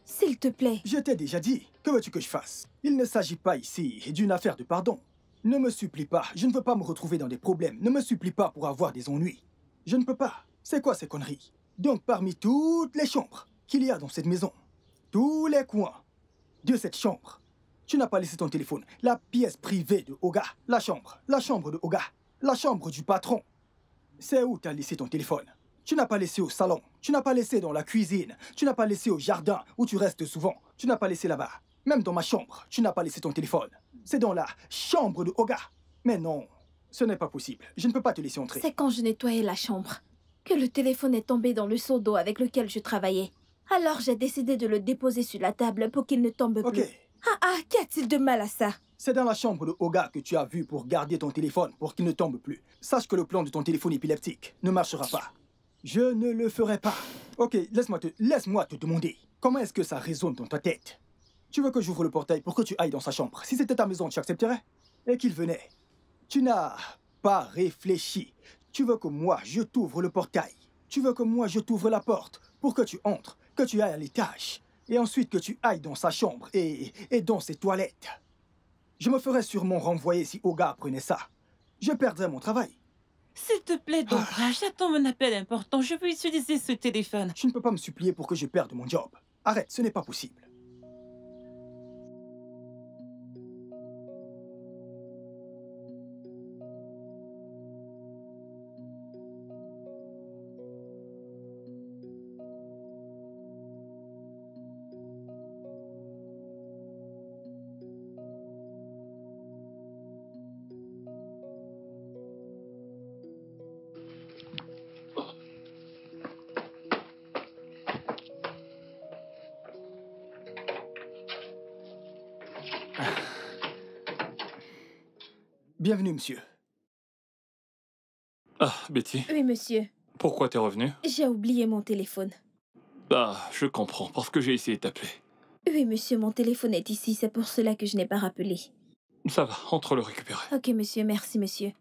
S'il te plaît. Je t'ai déjà dit. Que veux-tu que je fasse? Il ne s'agit pas ici d'une affaire de pardon. Ne me supplie pas. Je ne veux pas me retrouver dans des problèmes. Ne me supplie pas pour avoir des ennuis. Je ne peux pas. C'est quoi ces conneries? Donc, parmi toutes les chambres qu'il y a dans cette maison, tous les coins de cette chambre, tu n'as pas laissé ton téléphone. La pièce privée de Oga, la chambre de Oga, la chambre du patron. C'est où tu as laissé ton téléphone? Tu n'as pas laissé au salon, tu n'as pas laissé dans la cuisine, tu n'as pas laissé au jardin où tu restes souvent, tu n'as pas laissé là-bas. Même dans ma chambre, tu n'as pas laissé ton téléphone. C'est dans la chambre de Oga. Mais non, ce n'est pas possible. Je ne peux pas te laisser entrer. C'est quand je nettoyais la chambre que le téléphone est tombé dans le seau d'eau avec lequel je travaillais. Alors j'ai décidé de le déposer sur la table pour qu'il ne tombe Ok, plus. Qu'y a-t-il de mal à ça? c'est dans la chambre de Oga que tu as vu pour garder ton téléphone pour qu'il ne tombe plus. Sache que le plan de ton téléphone épileptique ne marchera pas. Je ne le ferai pas. Ok, laisse-moi te demander. Comment est-ce que ça résonne dans ta tête? Tu veux que j'ouvre le portail pour que tu ailles dans sa chambre? Si c'était ta maison, tu accepterais? Et qu'il venait. Tu n'as pas réfléchi. Tu veux que moi, je t'ouvre le portail. Tu veux que moi, je t'ouvre la porte pour que tu entres, que tu ailles à l'étage. Et ensuite que tu ailles dans sa chambre et dans ses toilettes. Je me ferais sûrement renvoyer si Oga apprenait ça. Je perdrais mon travail. S'il te plaît, Dora, j'attends un appel important. Je veux utiliser ce téléphone. Tu ne peux pas me supplier pour que je perde mon job. Arrête, ce n'est pas possible. Bienvenue, monsieur. Ah, Betty, Oui, monsieur. pourquoi t'es revenue? J'ai oublié mon téléphone. Ah, je comprends, parce que j'ai essayé de t'appeler. Oui, monsieur, mon téléphone est ici. C'est pour cela que je n'ai pas rappelé. Ça va, entre le récupérer. Ok, monsieur. Merci, monsieur.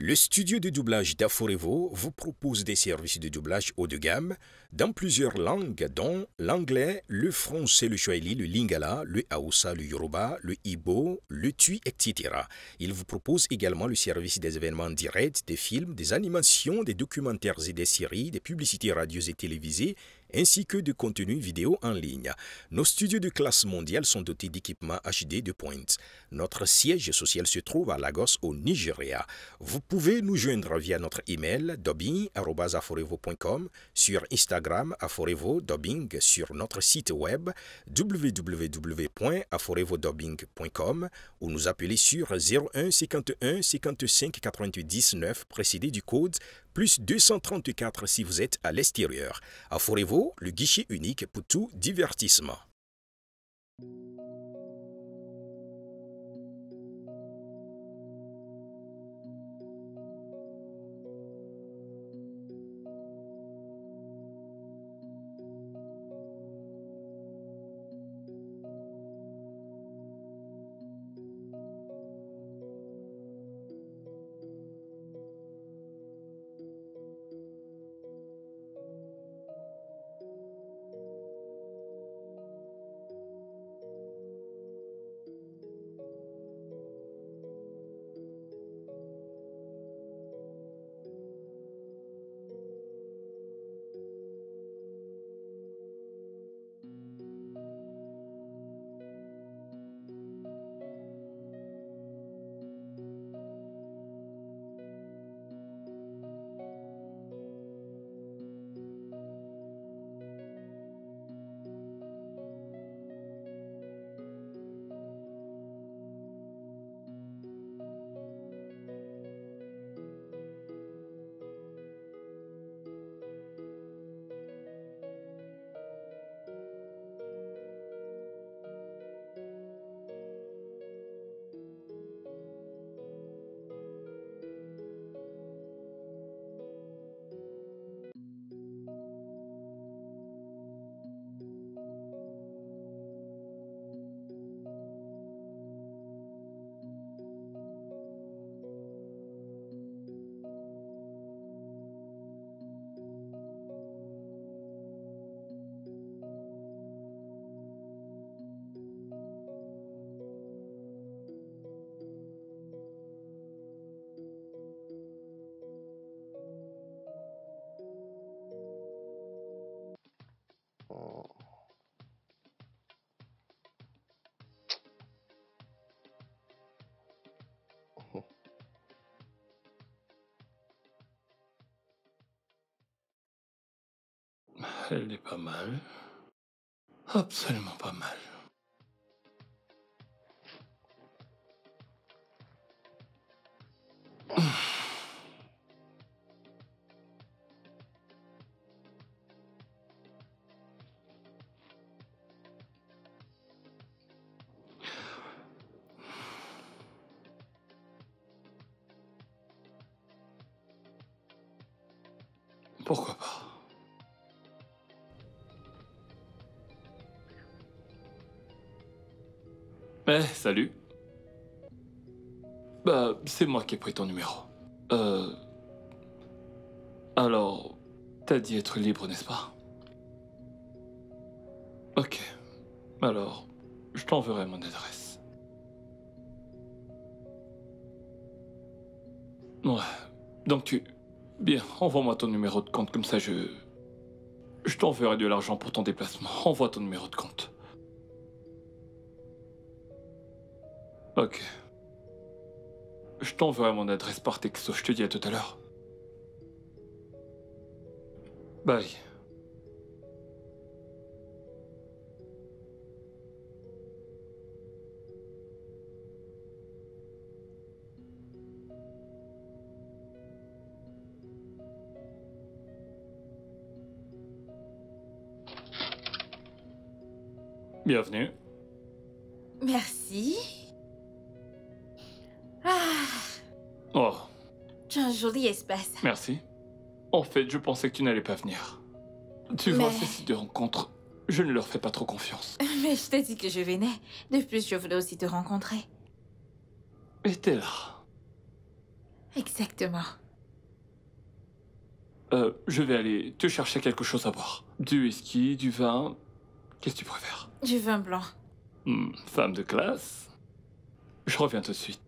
Le studio de doublage d'Aforevo vous propose des services de doublage haut de gamme dans plusieurs langues dont l'anglais, le français, le swahili, le lingala, le hausa, le yoruba, le igbo, le tui, etc. Il vous propose également le service des événements directs, des films, des animations, des documentaires et des séries, des publicités radios et télévisées, ainsi que de contenus vidéo en ligne. Nos studios de classe mondiale sont dotés d'équipements HD de pointe. Notre siège social se trouve à Lagos, au Nigeria. Vous pouvez nous joindre via notre email dubbing@aforevo.com, sur Instagram Aforevo Dubbing, sur notre site web www.aforevodubbing.com ou nous appeler sur 01 51 55 99 précédé du code plus 234 si vous êtes à l'extérieur. Aforevo, le guichet unique pour tout divertissement. Elle est pas mal. Absolument pas mal. Pourquoi pas? Eh, salut. Bah, c'est moi qui ai pris ton numéro. Alors, t'as dit être libre, n'est-ce pas? Ok. Alors, je t'enverrai mon adresse. Ouais. Donc tu... Bien, envoie-moi ton numéro de compte, comme ça je t'enverrai de l'argent pour ton déplacement. Envoie ton numéro de compte. Ok. Je t'enverrai mon adresse par texto, je te dis à tout à l'heure. Bye. Bienvenue. Merci. Ah, Oh, tu as un joli espace. merci. En fait, je pensais que tu n'allais pas venir. Tu vois, Mais- ces sites de rencontres, je ne leur fais pas trop confiance. Mais je t'ai dit que je venais. De plus, je voulais aussi te rencontrer. Et t'es là. Exactement. Je vais aller te chercher quelque chose à boire. Du whisky, du vin. Qu'est-ce que tu préfères? Du vin blanc. Femme de classe. Je reviens tout de suite.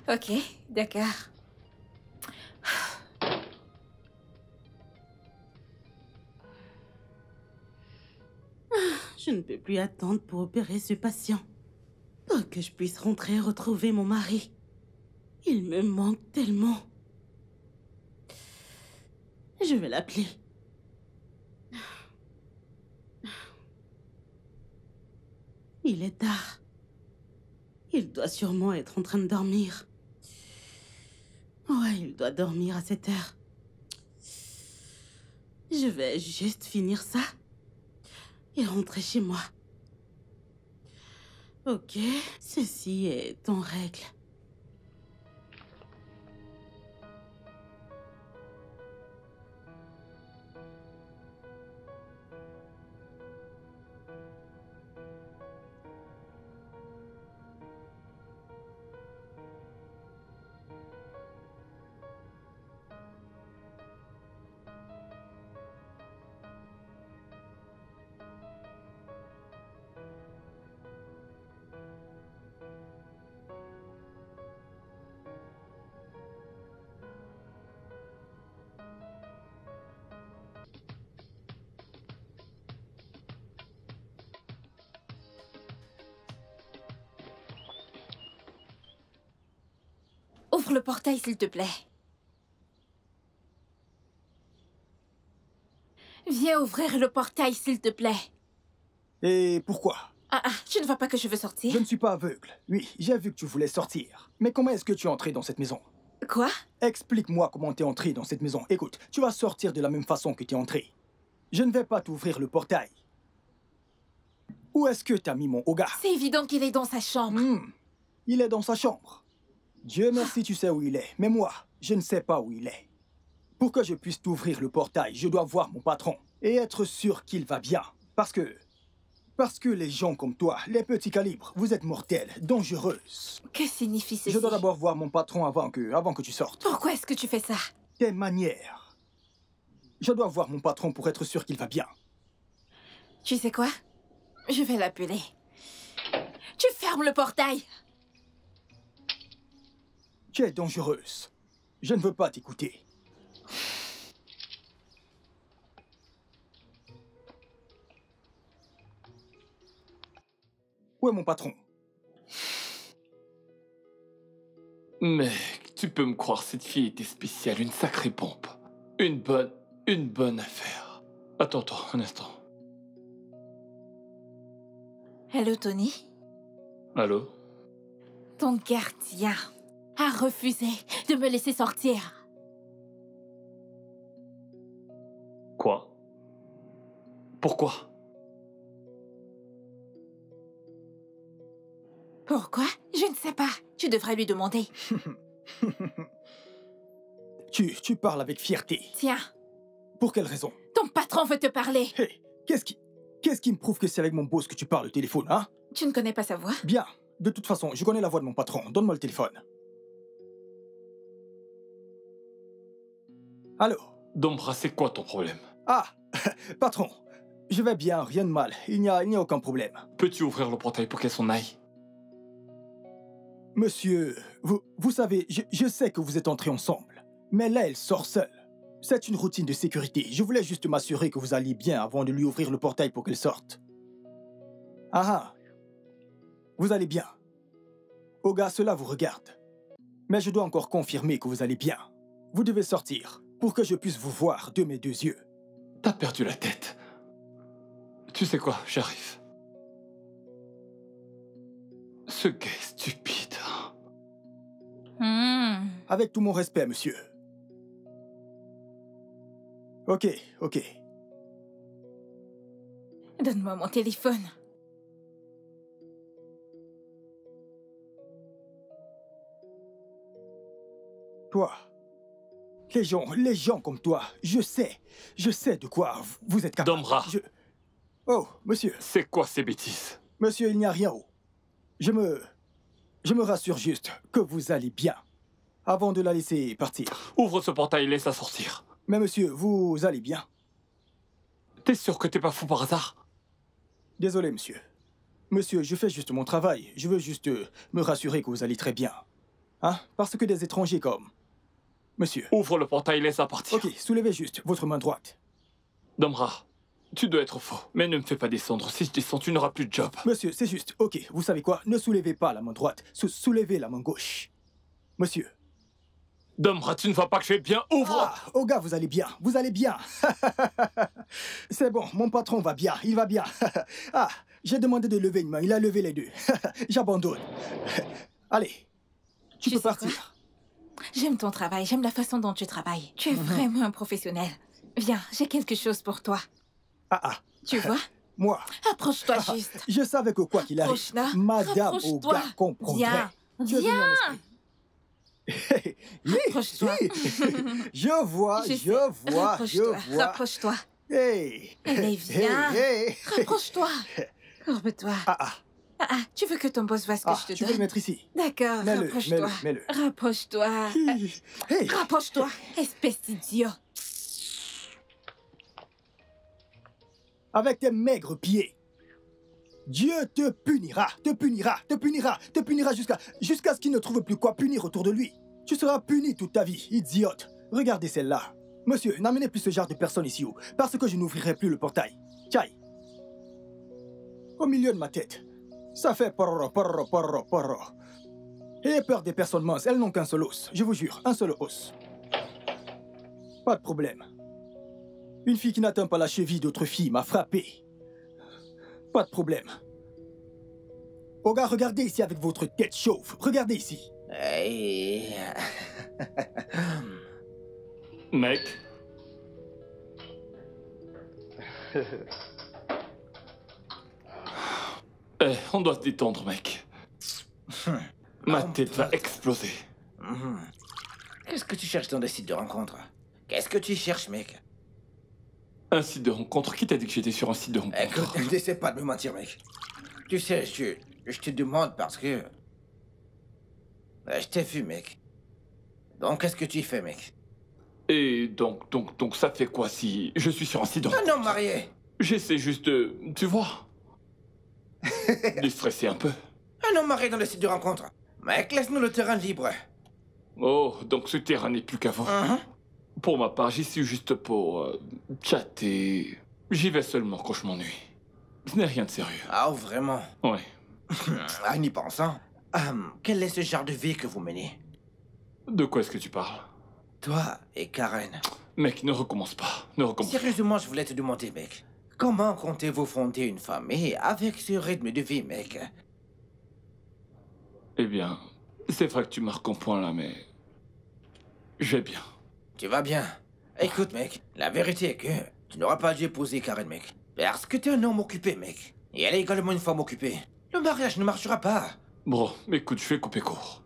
Ok, d'accord. Je ne peux plus attendre pour opérer ce patient. Pour que je puisse rentrer et retrouver mon mari. Il me manque tellement. Je vais l'appeler. Il est tard. Il doit sûrement être en train de dormir. Ouais, il doit dormir à cette heure. Je vais juste finir ça et rentrer chez moi. Ok, ceci est en règle. Ouvre le portail, s'il te plaît. Viens ouvrir le portail, s'il te plaît. Et pourquoi? Tu ne vois pas que je veux sortir? Je ne suis pas aveugle. Oui, j'ai vu que tu voulais sortir. Mais comment est-ce que tu es entré dans cette maison? Quoi? Explique-moi comment tu es entré dans cette maison. Écoute, tu vas sortir de la même façon que tu es entré. Je ne vais pas t'ouvrir le portail. Où est-ce que tu as mis mon Oga? C'est évident qu'il est dans sa chambre. Il est dans sa chambre. Dieu merci, tu sais où il est. Mais moi, je ne sais pas où il est. Pour que je puisse t'ouvrir le portail, je dois voir mon patron et être sûr qu'il va bien. Parce que les gens comme toi, les petits calibres, vous êtes mortels, dangereuses. Que signifie ceci? Je dois d'abord voir mon patron avant que tu sortes. Pourquoi est-ce que tu fais ça? Tes manières. Je dois voir mon patron pour être sûr qu'il va bien. Tu sais quoi? Je vais l'appeler. Tu fermes le portail! Tu es dangereuse. Je ne veux pas t'écouter. Où est mon patron? Mais tu peux me croire, cette fille était spéciale, une sacrée pompe. Une bonne affaire. Attends, un instant. Allô, Tony? Allô? Ton gardien a refusé de me laisser sortir. Quoi? Pourquoi? Pourquoi? Je ne sais pas. Tu devrais lui demander. Tu parles avec fierté. Tiens, Pour quelle raison? ton patron veut te parler. Hé, qu'est-ce qui me prouve que c'est avec mon boss que tu parles au téléphone, hein? Tu ne connais pas sa voix? Bien. De toute façon, je connais la voix de mon patron. Donne-moi le téléphone. Allô? Dombra, c'est quoi ton problème? Ah, patron. Je vais bien, rien de mal. Il n'y a aucun problème. Peux-tu ouvrir le portail pour qu'elle s'en aille? Monsieur, vous savez, je sais que vous êtes entrés ensemble. Mais là, elle sort seule. C'est une routine de sécurité. Je voulais juste m'assurer que vous alliez bien avant de lui ouvrir le portail pour qu'elle sorte. Ah. Vous allez bien. Oga, cela vous regarde. Mais je dois encore confirmer que vous allez bien. Vous devez sortir pour que je puisse vous voir de mes deux yeux. T'as perdu la tête. Tu sais quoi, j'arrive. Ce gars est stupide. Avec tout mon respect, monsieur. Ok. Donne-moi mon téléphone. Toi. Les gens comme toi, je sais de quoi vous êtes capable. Dombra. Oh, monsieur. C'est quoi ces bêtises? Monsieur, il n'y a rien haut. Je me rassure juste que vous allez bien. avant de la laisser partir. Ouvre ce portail et laisse-la sortir. Mais monsieur, vous allez bien? T'es sûr que t'es pas fou par hasard? Désolé, monsieur. Monsieur, je fais juste mon travail. Je veux juste me rassurer que vous allez très bien. Hein? Parce que des étrangers comme... Monsieur. Ouvre le portail et laisse-la partir. Ok, soulevez juste votre main droite. Damra, tu dois être faux. Mais ne me fais pas descendre. Si je descends, tu n'auras plus de job. Monsieur, c'est juste. Ok, vous savez quoi? Ne soulevez pas la main droite. Soulevez la main gauche. Monsieur. Damra, tu ne vois pas que je vais bien? Ouvre! Ah, oh gars, vous allez bien. Vous allez bien. C'est bon, mon patron va bien. Il va bien. Ah, j'ai demandé de lever une main. Il a levé les deux. J'abandonne. Allez, tu peux sais quoi? partir. J'aime ton travail, j'aime la façon dont tu travailles. Tu es vraiment un professionnel. Viens, j'ai quelque chose pour toi. Ah. Tu vois? Moi. Approche-toi juste. Je savais que quoi qu'il arrive, Approche-là. Madame Rapproche-toi. Oga comprendrait. Viens. Tu es venu en esprit. Rapproche-toi. Je vois, Je je sais. vois, je Rapproche-toi. vois. Rapproche-toi. Hey. Allez, viens. Hey. Rapproche-toi. Courbe-toi. Tu veux que ton boss voit ce que je te Tu peux donne? le mettre ici. D'accord, Mets-le, rapproche-toi. mets-le. Rapproche-toi. Hey. Rapproche-toi, espèce d'idiot. Avec tes maigres pieds. Dieu te punira, te punira, te punira, te punira jusqu'à ce qu'il ne trouve plus quoi punir autour de lui. Tu seras puni toute ta vie, idiote. Regardez celle-là. Monsieur, n'amenez plus ce genre de personnes ici, parce que je n'ouvrirai plus le portail. Tchaï. Au milieu de ma tête. Ça fait porro, porro, porro, porro. Ayez peur des personnes minces, elles n'ont qu'un seul os. Je vous jure, un seul os. Pas de problème. Une fille qui n'atteint pas la cheville d'autre fille m'a frappé. Pas de problème. Oh gars, regardez ici avec votre tête chauve. Regardez ici. Hey. Mec. On doit se détendre, mec. Ma tête va exploser. Qu'est-ce que tu cherches dans des sites de rencontres? Qu'est-ce que tu cherches, mec? Un site de rencontre? Qui t'a dit que j'étais sur un site de rencontre? Écoute, n'essaie pas de me mentir, mec. Tu sais, je te demande parce que... Je t'ai vu, mec. Donc, qu'est-ce que tu fais, mec? Et donc ça fait quoi si je suis sur un site de rencontre? Un homme marié! J'essaie juste de... Tu vois? De stresser un peu. Un homme marié dans le site de rencontre. Mec, laisse-nous le terrain libre. Oh, donc ce terrain n'est plus qu'avant. Pour ma part, j'y suis juste pour chatter. J'y vais seulement quand je m'ennuie. Ce n'est rien de sérieux. Ah, vraiment? Ouais. En y pensant, quel est ce genre de vie que vous menez? De quoi est-ce que tu parles? Toi et Karen. Mec, ne recommence pas. Ne recommence pas. Sérieusement, je voulais te demander, mec. Comment comptez-vous fonder une famille avec ce rythme de vie, mec? Eh bien, c'est vrai que tu marques un point là, mais... Je vais bien. Tu vas bien. Écoute, mec, la vérité est que tu n'auras pas dû épouser Karen, mec. Parce que t'es un homme occupé, mec. Et elle est également une femme occupée. Le mariage ne marchera pas. Bon, écoute, je vais couper court.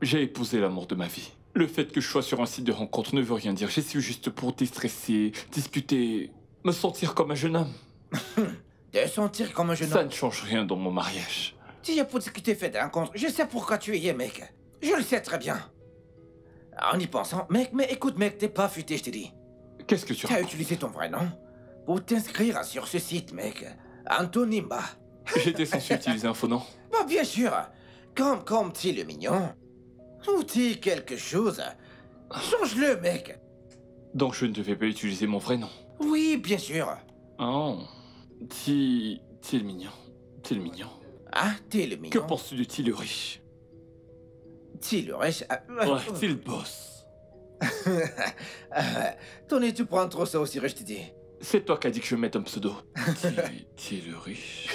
J'ai épousé l'amour de ma vie. Le fait que je sois sur un site de rencontre ne veut rien dire. J'y suis juste pour déstresser, discuter, me sentir comme un jeune homme. Te sentir comme un jeune Ça homme. ne change rien dans mon mariage. Si j'ai pour discuter fait de rencontre, je sais pourquoi tu y es, mec. Je le sais très bien. En y pensant, mec, mais écoute, mec, t'es pas futé, je te dis. Qu'est-ce que tu Tu as racontes? utilisé ton vrai nom pour t'inscrire sur ce site, mec. Antonimba. J'étais censé utiliser un faux nom. Bah, bien sûr. Comme t'es le mignon. Ou t'es quelque chose. Change-le, mec. Donc je ne devais pas utiliser mon vrai nom. Oui, bien sûr. Oh, t'es le mignon. T'es le mignon. Ah, t'es le Que mignon. penses-tu de T le riche? T'es le riche. Ouais, t'es le boss. Tony, tu prends trop ça au sérieux, je te dis. C'est toi qui as dit que je mette un pseudo. T'es le riche.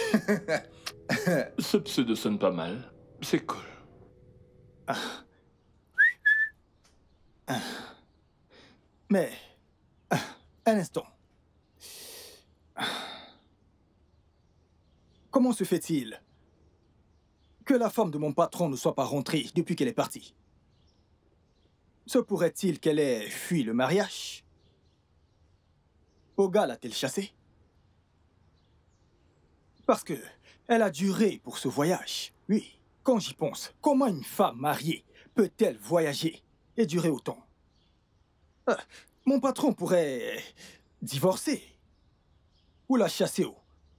Ce pseudo sonne pas mal. C'est cool. Mais... un instant. Comment se fait-il que la femme de mon patron ne soit pas rentrée depuis qu'elle est partie? Se pourrait-il qu'elle ait fui le mariage? Oga l'a-t-elle chassée? Parce que elle a duré pour ce voyage. Oui, quand j'y pense, comment une femme mariée peut-elle voyager et durer autant? Mon patron pourrait divorcer ou la chasser,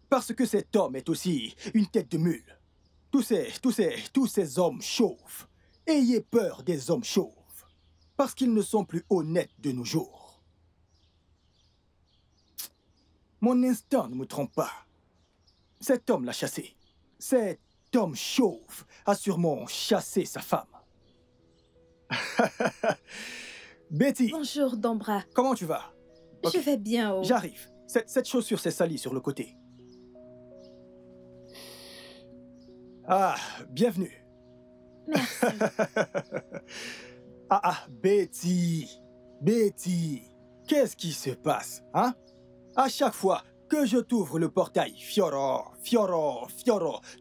parce que cet homme est aussi une tête de mule. Tous ces hommes chauves, ayez peur des hommes chauves, parce qu'ils ne sont plus honnêtes de nos jours. Mon instinct ne me trompe pas. Cet homme l'a chassé. Cet homme chauve a sûrement chassé sa femme. Betty, Bonjour, Dombra. comment tu vas? Ok, Je vais bien, oh. j'arrive. Cette chaussure s'est salie sur le côté. Ah, bienvenue. Merci. Betty. Betty, qu'est-ce qui se passe, hein? À chaque fois que je t'ouvre le portail, Fioro,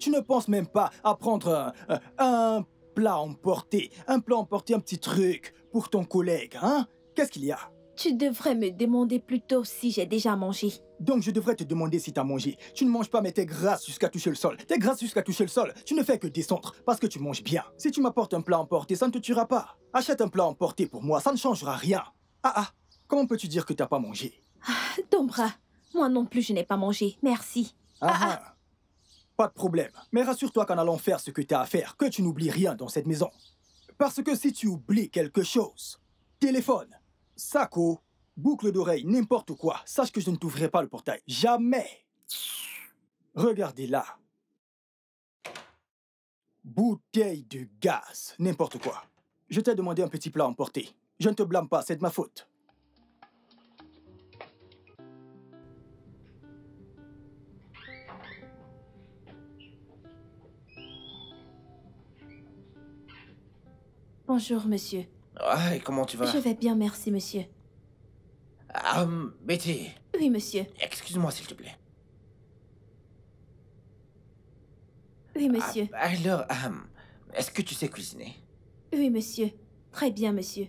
tu ne penses même pas à prendre un plat emporté, un petit truc pour ton collègue, hein? Qu'est-ce qu'il y a? Tu devrais me demander plutôt si j'ai déjà mangé. Donc je devrais te demander si t'as mangé. Tu ne manges pas mais t'es grasse jusqu'à toucher le sol. T'es grasse jusqu'à toucher le sol. Tu ne fais que descendre parce que tu manges bien. Si tu m'apportes un plat emporté, ça ne te tuera pas. Achète un plat emporté pour moi, ça ne changera rien. Comment peux-tu dire que t'as pas mangé? Dombra, moi non plus je n'ai pas mangé, merci. Pas de problème. Mais rassure-toi qu'en allant faire ce que t'as à faire, que tu n'oublies rien dans cette maison. Parce que si tu oublies quelque chose, téléphone, saco, boucle d'oreille, n'importe quoi, sache que je ne t'ouvrirai pas le portail. Jamais. Regardez là. Bouteille de gaz, n'importe quoi. Je t'ai demandé un petit plat emporté. Je ne te blâme pas, c'est de ma faute. Bonjour, monsieur. Ouais, comment tu vas? Je vais bien, merci, monsieur. Betty, Oui, monsieur. excuse-moi s'il te plaît. Oui, monsieur. Alors, est-ce que tu sais cuisiner? Oui, monsieur. Très bien, monsieur.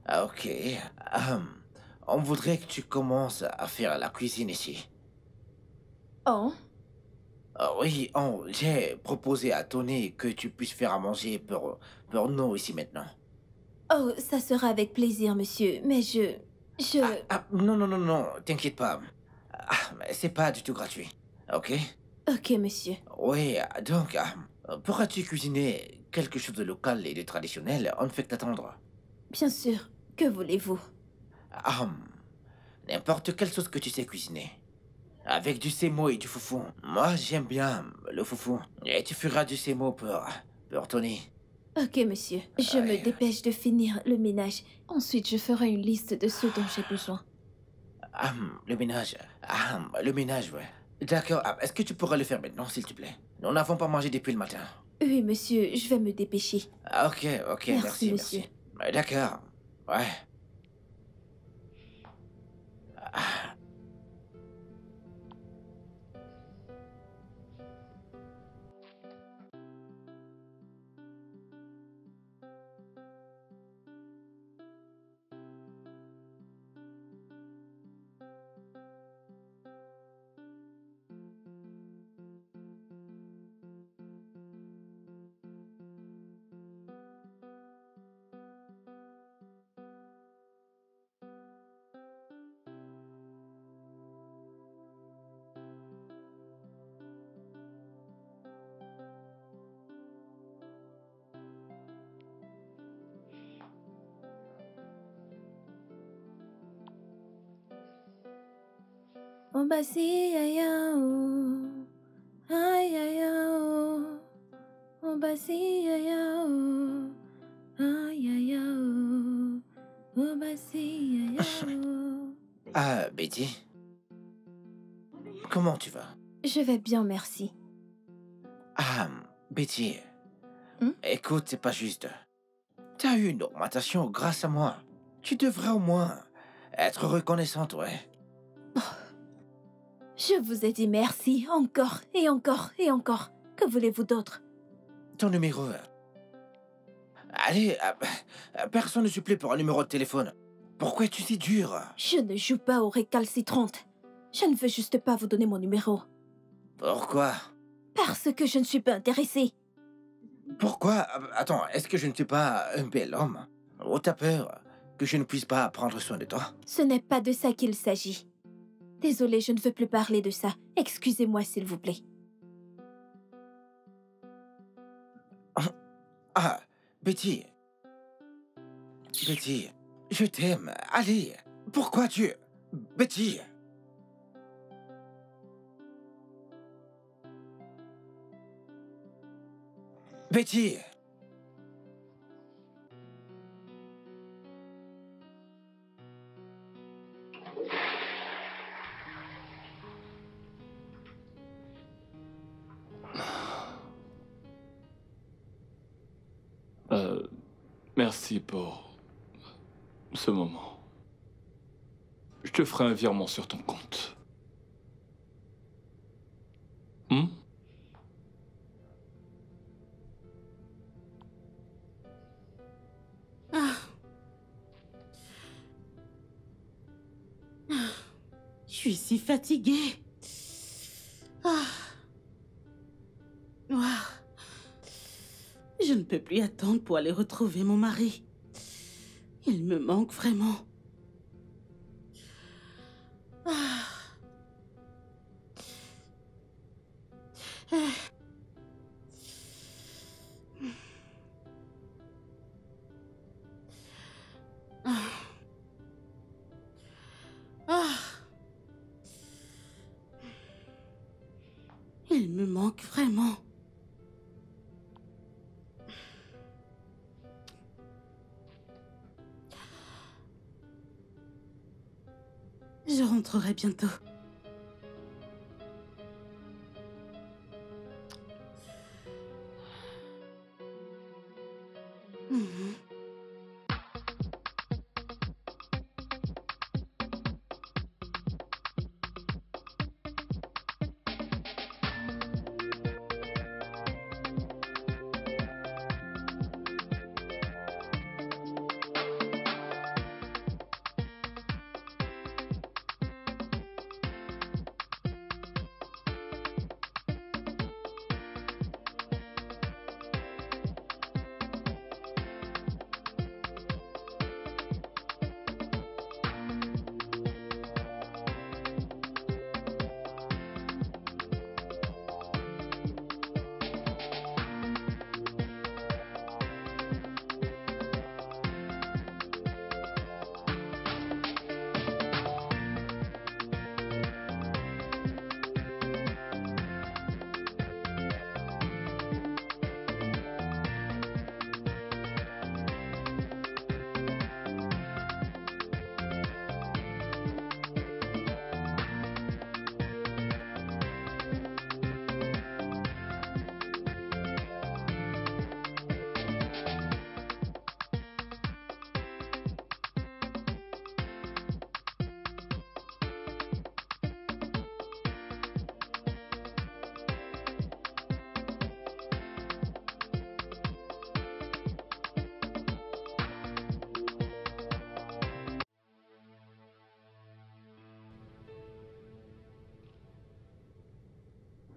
Ok. On voudrait que tu commences à faire la cuisine ici. Oh, Oui, j'ai proposé à Tony que tu puisses faire à manger pour nous ici maintenant. oh, ça sera avec plaisir, monsieur. Mais Non, t'inquiète pas. C'est pas du tout gratuit, ok? Ok, monsieur. Oui, donc, pourras-tu cuisiner quelque chose de local et de traditionnel? On ne fait que t'attendre. Bien sûr. Que voulez-vous? N'importe quelle sauce que tu sais cuisiner. Avec du sémo et du foufou. Moi, j'aime bien le foufou. Et tu feras du sémo pour Tony. Ok, monsieur. Je me dépêche de finir le ménage. Ensuite, je ferai une liste de ce dont j'ai besoin. Le ménage. Le ménage, ouais. D'accord. Est-ce que tu pourrais le faire maintenant, s'il te plaît? Nous n'avons pas mangé depuis le matin. Oui, monsieur. Je vais me dépêcher. Ok, Merci, monsieur. D'accord. Ouais. Oh, bah si, aïe, oh. Aïe, aïe, oh. Oh, bah si, aïe, oh. Aïe, aïe, oh. Oh, bah si, aïe, oh. Betty? Comment tu vas? Je vais bien, merci. Betty. Hmm? Écoute, c'est pas juste. T'as eu une augmentation grâce à moi. Tu devrais au moins être reconnaissante, ouais. Je vous ai dit merci encore et encore et encore. Que voulez-vous d'autre? Ton numéro. Allez, personne ne supplée pour un numéro de téléphone. Pourquoi es-tu si dur? Je ne joue pas aux récalcitrantes. Je ne veux juste pas vous donner mon numéro. Pourquoi? Parce que je ne suis pas intéressée. Pourquoi? Attends, est-ce que je ne suis pas un bel homme? Ou t'as peur que je ne puisse pas prendre soin de toi? Ce n'est pas de ça qu'il s'agit. Désolée, je ne veux plus parler de ça. Excusez-moi, s'il vous plaît. Ah, Betty. Betty, je t'aime. Allez, pourquoi tu... Betty. Betty. Merci pour ce moment. Je te ferai un virement sur ton compte. Je suis si fatiguée. Je ne peux plus attendre pour aller retrouver mon mari. Il me manque vraiment. Il me manque vraiment. Je rentrerai bientôt.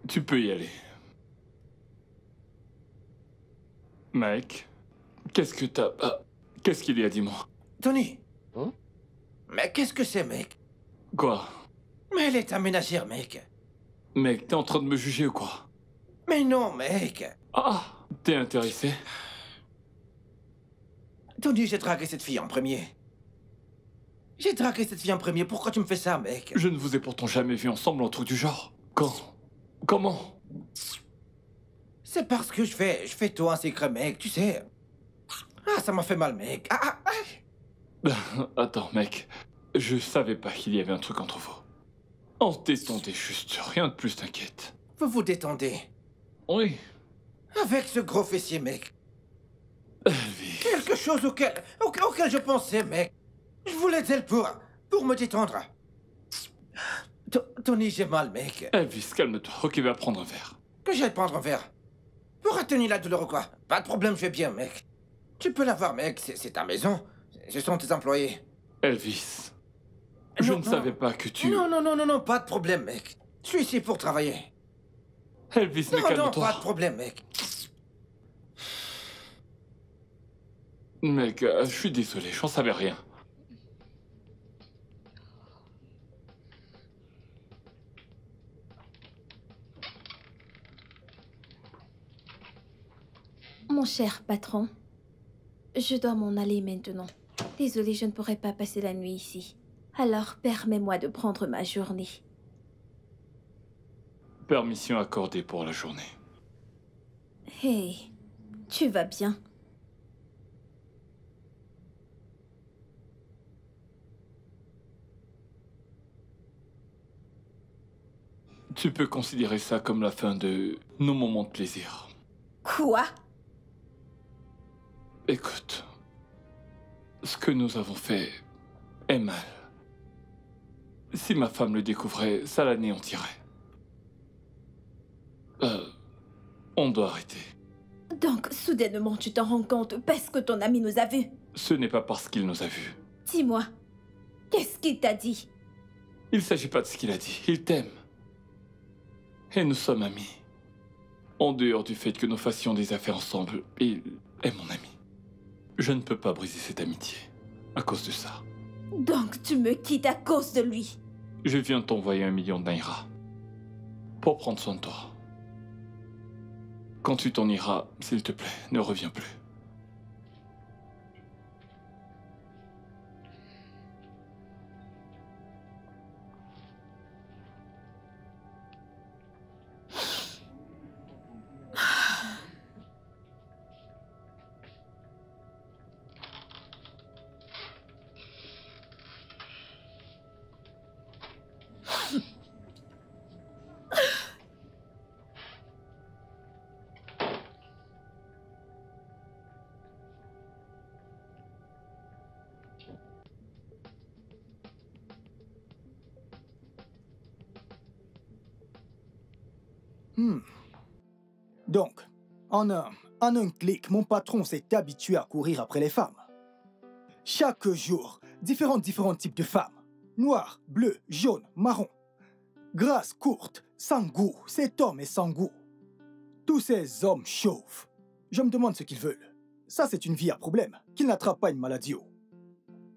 Tu peux y aller. Mec, qu'est-ce que t'as... qu'est-ce qu'il y a, dis-moi? Tony. Mais qu'est-ce que c'est, mec? Quoi? Mais elle est ta ménagère, mec. Mec, t'es en train de me juger ou quoi? Mais non, mec. Ah, t'es intéressé? Tony, j'ai dragué cette fille en premier. J'ai dragué cette fille en premier. Pourquoi tu me fais ça, mec? Je ne vous ai pourtant jamais vu ensemble, un truc du genre. Quand? Comment? C'est parce que je fais tout un secret, mec, tu sais. Ah, ça m'a fait mal, mec. Attends, mec. Je savais pas qu'il y avait un truc entre vous. On se détendait juste, rien de plus, t'inquiète. Vous vous détendez? Oui. Avec ce gros fessier, mec. Elvis. Quelque chose auquel je pensais, mec. Je voulais elle pour me détendre. Tony, j'ai mal, mec. Elvis, calme-toi. Ok, va prendre un verre. Que j'aille prendre un verre? Pour atténuer la douleur ou quoi? Pas de problème, je vais bien, mec. Tu peux l'avoir, mec. C'est ta maison. Ce sont tes employés. Elvis. Je ne savais pas que tu... Non, pas de problème, mec. Je suis ici pour travailler. Elvis, mais calme-toi. Non, pas de problème, mec. Mec, je suis désolé, j'en savais rien. Mon cher patron, je dois m'en aller maintenant. Désolée, je ne pourrai pas passer la nuit ici. Alors, permets-moi de prendre ma journée. Permission accordée pour la journée. Hey, tu vas bien? Tu peux considérer ça comme la fin de nos moments de plaisir. Quoi? Écoute, ce que nous avons fait est mal. Si ma femme le découvrait, ça l'anéantirait. On doit arrêter. Donc, soudainement, tu t'en rends compte parce que ton ami nous a vus. Ce n'est pas parce qu'il nous a vus. Dis-moi, qu'est-ce qu'il t'a dit? Il ne s'agit pas de ce qu'il a dit. Il t'aime. Et nous sommes amis. En dehors du fait que nous fassions des affaires ensemble, il est mon ami. Je ne peux pas briser cette amitié à cause de ça. Donc, tu me quittes à cause de lui. Je viens de t'envoyer 1 million de naira pour prendre soin de toi. Quand tu t'en iras, s'il te plaît, ne reviens plus. Donc, en un clic, mon patron s'est habitué à courir après les femmes. Chaque jour, différents types de femmes. Noires, bleues, jaunes, marrons. Grasses, courtes, sans goût. Cet homme est sans goût. Tous ces hommes chauves. Je me demande ce qu'ils veulent. Ça, c'est une vie à problème. Qu'ils n'attrapent pas une maladie.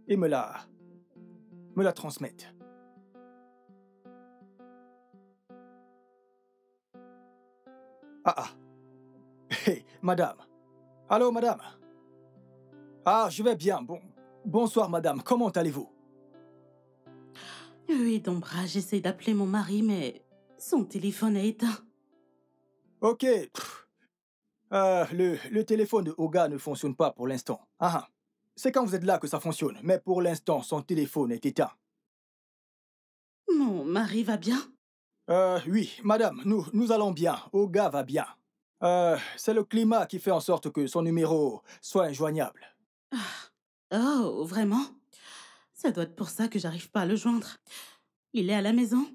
Et me la transmettent. Ah. Hey, madame. Allô, madame. Ah, je vais bien. Bonsoir, madame. Comment allez-vous? Oui, Dombra, j'essaie d'appeler mon mari, mais son téléphone est éteint. Ok. Le téléphone de Oga ne fonctionne pas pour l'instant. Ah, c'est quand vous êtes là que ça fonctionne. Mais pour l'instant, son téléphone est éteint. Mon mari va bien? Oui, madame, nous allons bien. Oga va bien. C'est le climat qui fait en sorte que son numéro soit injoignable. Oh, vraiment? Ça doit être pour ça que j'arrive pas à le joindre. Il est à la maison?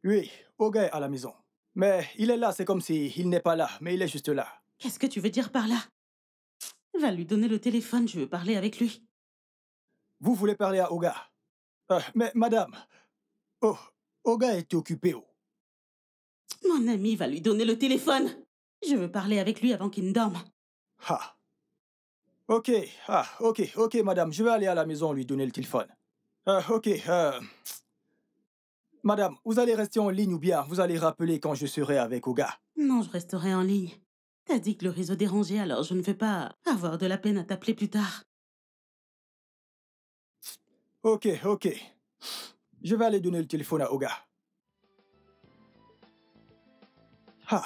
Oui, Oga est à la maison. Mais il est là, c'est comme s'il n'est pas là, mais il est juste là. Qu'est-ce que tu veux dire par là? Va lui donner le téléphone, je veux parler avec lui. Vous voulez parler à Oga? Mais madame, Oga est occupé. Mon ami va lui donner le téléphone. Je veux parler avec lui avant qu'il ne dorme. Ah. Ok, madame, je vais aller à la maison lui donner le téléphone. Madame, vous allez rester en ligne ou bien vous allez rappeler quand je serai avec Oga? Non, je resterai en ligne. T'as dit que le réseau dérangeait, alors je ne vais pas avoir de la peine à t'appeler plus tard. Ok. Je vais aller donner le téléphone à Oga. Ah.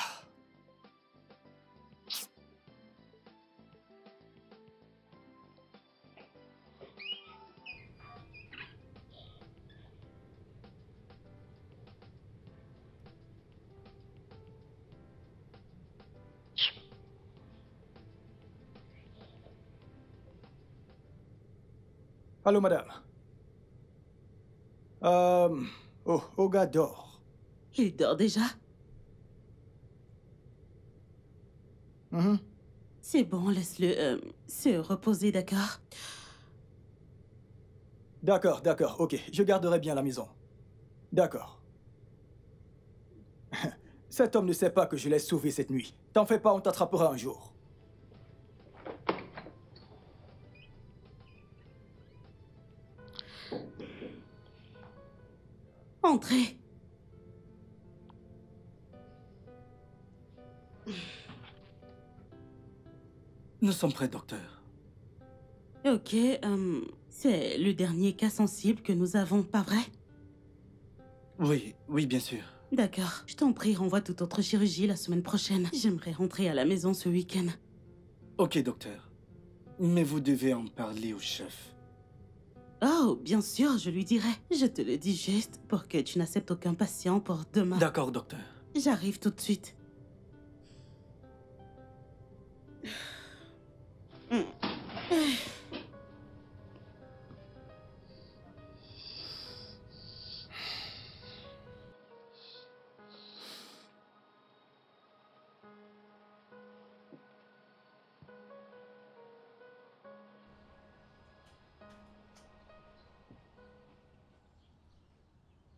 Allô, madame. Oga dort. Il dort déjà? C'est bon, laisse-le se reposer, d'accord? D'accord, ok. Je garderai bien la maison. D'accord. Cet homme ne sait pas que je l'ai sauvé cette nuit. T'en fais pas, on t'attrapera un jour. Entrez. Nous sommes prêts, docteur. Ok, c'est le dernier cas sensible que nous avons, pas vrai? Oui, oui, bien sûr. D'accord. Je t'en prie, renvoie toute autre chirurgie la semaine prochaine. J'aimerais rentrer à la maison ce week-end. Ok, docteur. Mais vous devez en parler au chef. Oh, bien sûr, je lui dirai. Je te le dis juste pour que tu n'acceptes aucun patient pour demain. D'accord, docteur. J'arrive tout de suite.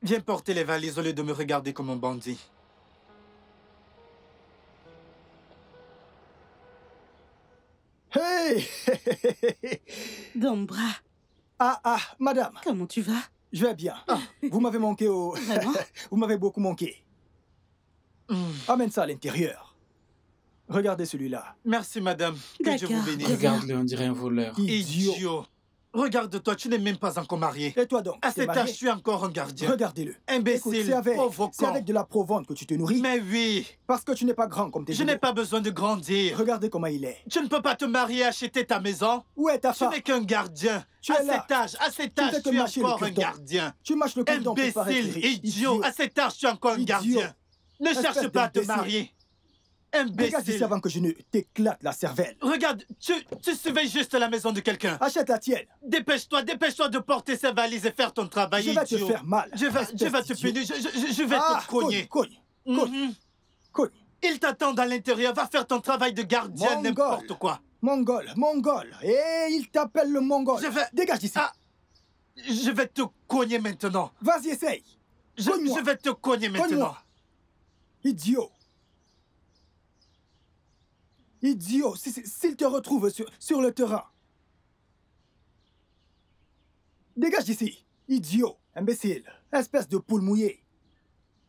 Viens porter les valises au lieu de me regarder comme un bandit. Hey! Dombra, Ah, madame, comment tu vas? je vais bien. Vous m'avez manqué au... Vraiment? Vous m'avez beaucoup manqué. Amène ça à l'intérieur. Regardez celui-là. Merci, madame. Que Dieu vous D'accord. bénisse. Regarde-le, on dirait un voleur. Idiot. Regarde-toi, tu n'es même pas encore marié. Et toi donc, À t'es cet marié? âge, tu es encore un gardien. Regardez-le. Imbécile, Écoute, pauvre c'est con. avec de la provente que tu te nourris. Mais oui, Parce que tu n'es pas grand comme tes je n'ai jumeaux. pas besoin de grandir. Regardez comment il est. Tu ne peux pas te marier et acheter ta maison. Où est ta Tu femme? n'es qu'un gardien. Tu à es là. cet Tu âge, fais que tu es mâcher le encore un cure-dent. gardien. Tu mâches le cordon pour paraître Imbécile, riche. idiot, à cet âge, tu es encore un Idiot. gardien. Ne Espèce cherche pas à te d'imbécile. marier. Dégage d'ici Imbécile. avant que je ne t'éclate la cervelle. Regarde, tu surveilles juste la maison de quelqu'un. Achète la tienne. Dépêche-toi de porter ces valises et faire ton travail, Je vais te idiot. faire mal. Je vais espèce te d'idiot. punir, je vais te cogner. Cogne. Mhm. Cogne. Ils t'attendent à l'intérieur, va faire ton travail de gardien, Mongol. n'importe quoi. Mongol. Et il t'appelle le Mongol. Je vais- Dégage d'ici. Ah. Je vais te cogner maintenant. Vas-y, essaye. Cogne-moi. Je vais te cogner maintenant. Cogne-moi. Idiot. S'il te retrouve sur le terrain. Dégage d'ici. Idiot. Imbécile. Espèce de poule mouillée.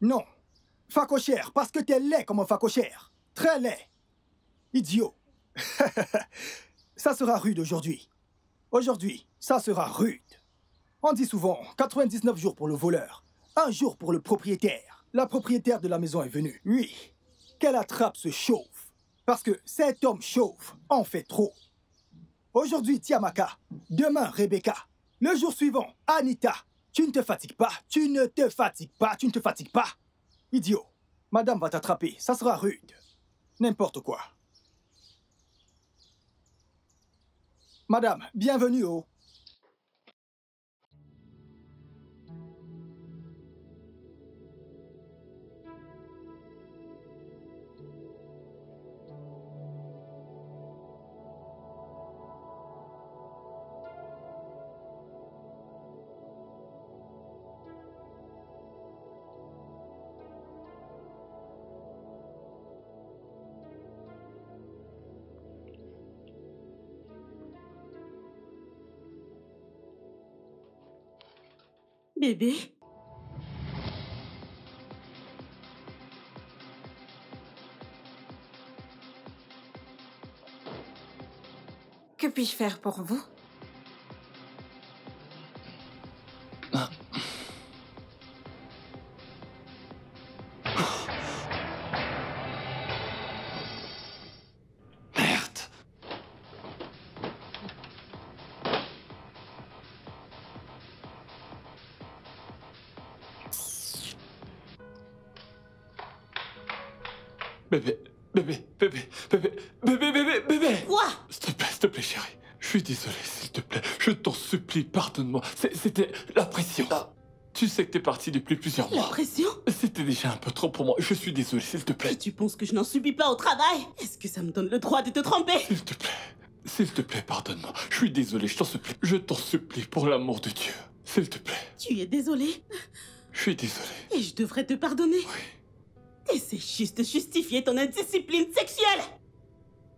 Non. Facochère, parce que t'es laid comme un facochère. Très laid. Idiot. Ça sera rude aujourd'hui. Aujourd'hui, ça sera rude. On dit souvent 99 jours pour le voleur, 1 jour pour le propriétaire. La propriétaire de la maison est venue. Oui, qu'elle attrape ce chauve. Parce que cet homme chauve en fait trop. Aujourd'hui, Tiamaka. Demain, Rebecca. Le jour suivant, Anita. Tu ne te fatigues pas. Tu ne te fatigues pas. Tu ne te fatigues pas. Idiot. Madame va t'attraper. Ça sera rude. N'importe quoi. Madame, bienvenue au... Bébé? Que puis-je faire pour vous? Merde. Bébé. Quoi? S'il te plaît, chérie. Je suis désolé, s'il te plaît. Je t'en supplie, pardonne-moi. C'était la pression. Tu sais que t'es parti depuis plusieurs La mois. pression? C'était déjà un peu trop pour moi. Je suis désolé, s'il te Et plaît. tu penses que je n'en subis pas au travail? Est-ce que ça me donne le droit de te tromper? S'il te plaît. S'il te plaît, pardonne-moi. Je suis désolé, je t'en supplie. Je t'en supplie, pour l'amour de Dieu. S'il te plaît. Tu es désolé? Je suis désolé. Et je devrais te pardonner? Oui. Et c'est juste de justifier ton indiscipline sexuelle!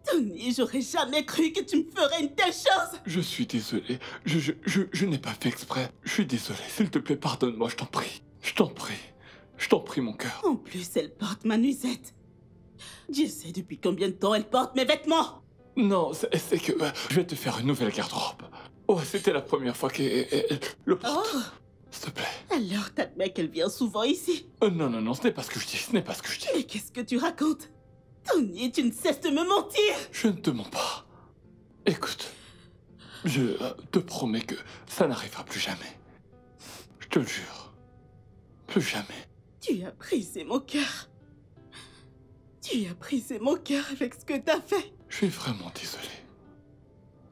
Tony, j'aurais jamais cru que tu me ferais une telle chose! Je suis désolé. Je n'ai pas fait exprès. Je suis désolé. S'il te plaît, pardonne-moi, je t'en prie. Je t'en prie, mon cœur. En plus, elle porte ma nuisette. Dieu sait depuis combien de temps elle porte mes vêtements. Non, c'est que je vais te faire une nouvelle garde-robe. Ouais, c'était la première fois qu'elle le porte. Oh, S'il te plaît. alors t'admets qu'elle vient souvent ici. Non, ce n'est pas ce que je dis, ce n'est pas ce que je dis. Mais qu'est-ce que tu racontes? Tony, tu ne cesses de me mentir. Je ne te mens pas. Écoute, je te promets que ça n'arrivera plus jamais. Je te le jure. Plus jamais. Tu as brisé mon cœur. Tu as brisé mon cœur avec ce que t'as fait. Je suis vraiment désolé.